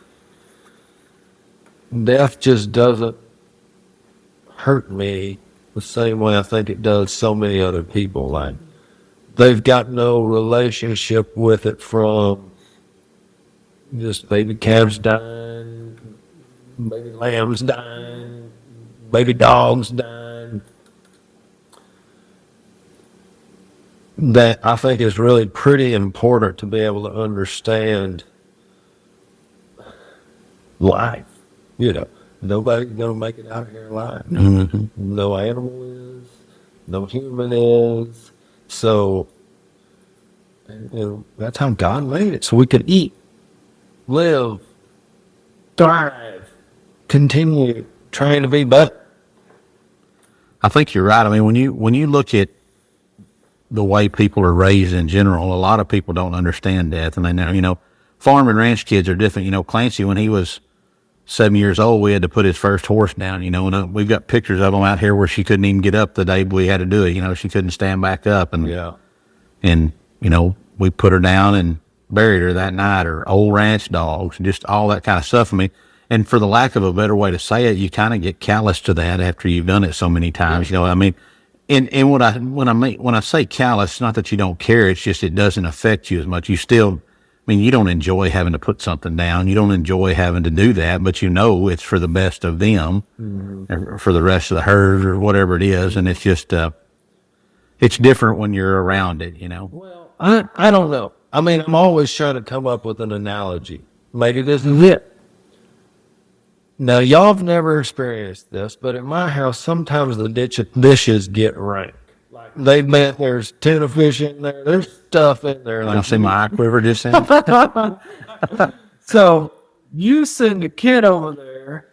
Speaker 1: Death just doesn't hurt me the same way I think it does so many other people. Like, they've got no relationship with it from just baby calves dying, baby lambs dying, baby dogs dying. That I think is really pretty important to be able to understand life. You know, nobody's going to make it out of here alive.
Speaker 2: mm-hmm.
Speaker 1: No animal is, no human is. So, and, you know, that's how God made it. So we could eat, live, thrive, continue trying to be better.
Speaker 2: I think you're right. I mean, when you look at the way people are raised in general, a lot of people don't understand death, and they know, you know, farm and ranch kids are different. You know, Clancy, when he was 7 years old, we had to put his first horse down, you know, and we've got pictures of him out here where she couldn't even get up the day we had to do it. You know, she couldn't stand back up, and you know, we put her down and buried her that night, or old ranch dogs and just all that kind of stuff. I mean, and for the lack of a better way to say it, you kind of get callous to that after you've done it so many times. You know, I mean, and when I say callous, not that you don't care, it's just it doesn't affect you as much. You still mean, you don't enjoy having to put something down. You don't enjoy having to do that, but you know it's for the best of them, or for the rest of the herd, or whatever it is. And it's just, it's different when you're around it, you know.
Speaker 1: Well, I don't know. I mean, I'm always trying to come up with an analogy. Maybe this is it. Now, y'all have never experienced this, but at my house, sometimes the dishes get rank. Like they meant there's tuna fish in there, there's stuff in there.
Speaker 2: I'll
Speaker 1: Like,
Speaker 2: see my eye quiver just then.
Speaker 1: so you send a kid over there,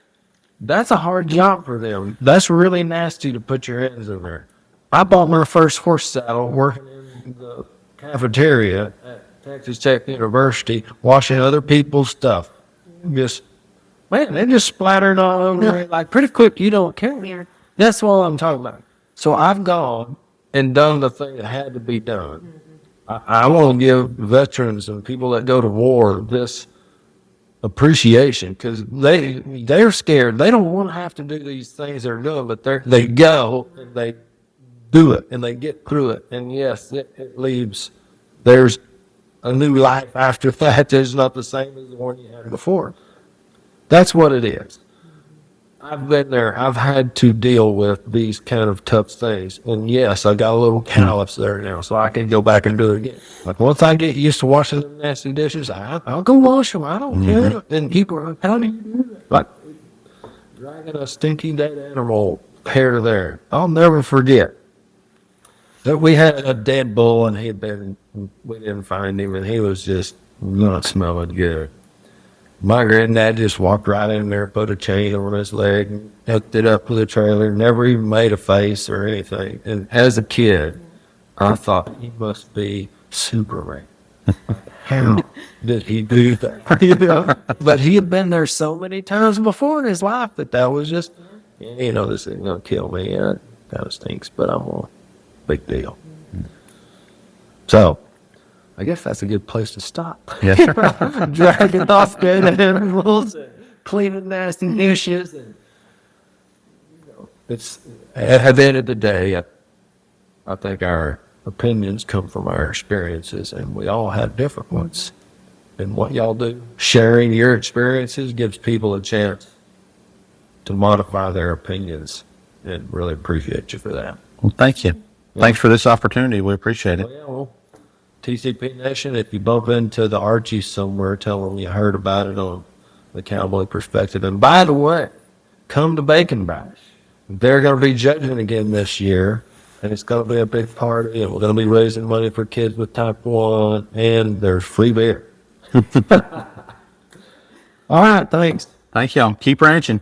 Speaker 1: that's a hard job for them. That's really nasty to put your hands in there. I bought my first horse saddle working in the cafeteria at Texas Tech University, washing other people's stuff. Just, man, they just splattered all over it like pretty quick. You don't care.
Speaker 3: Weird.
Speaker 1: That's what I'm talking about. So I've gone and done the thing that had to be done. I want to give veterans and people that go to war this appreciation, because they're scared. They don't want to have to do these things they're doing, but they go and they do it and they get through it. And yes, it leaves. There's a new life after that. It's not the same as the one you had before. That's what it is. I've been there. I've had to deal with these kind of tough things. And yes, I got a little callus there now, so I can go back and do it again. Like once I get used to washing the nasty dishes, I'll go wash them. I don't care. And people are like, how do you do that? Like dragging a stinky dead animal here there. I'll never forget that we had a dead bull and we didn't find him, and he was just not smelling good. My granddad just walked right in there, put a chain on his leg, and hooked it up with a trailer, never even made a face or anything. And as a kid, I thought he must be Superman. How did he do that? You know? But he had been there so many times before in his life that was just, you know, this ain't going to kill me. Yeah, it kind of stinks, but I'm a big deal. So, I guess that's a good place to stop.
Speaker 2: Yes, sir.
Speaker 1: Dragging off dead animals, and cleaning nasty dishes, and it's at the end of the day, I think our opinions come from our experiences, and we all have different ones. And what y'all do, sharing your experiences, gives people a chance to modify their opinions, and really appreciate you for that.
Speaker 2: Well, thank you. Thanks for this opportunity. We appreciate it.
Speaker 1: Well, yeah, well, TCP Nation, if you bump into the Archie somewhere, tell them you heard about it on the Cowboy Perspective. And by the way, come to Bacon Bash. They're going to be judging again this year, and it's going to be a big party, and we're going to be raising money for kids with type 1, and there's free beer. All right, thanks.
Speaker 2: Thank y'all. Keep ranching.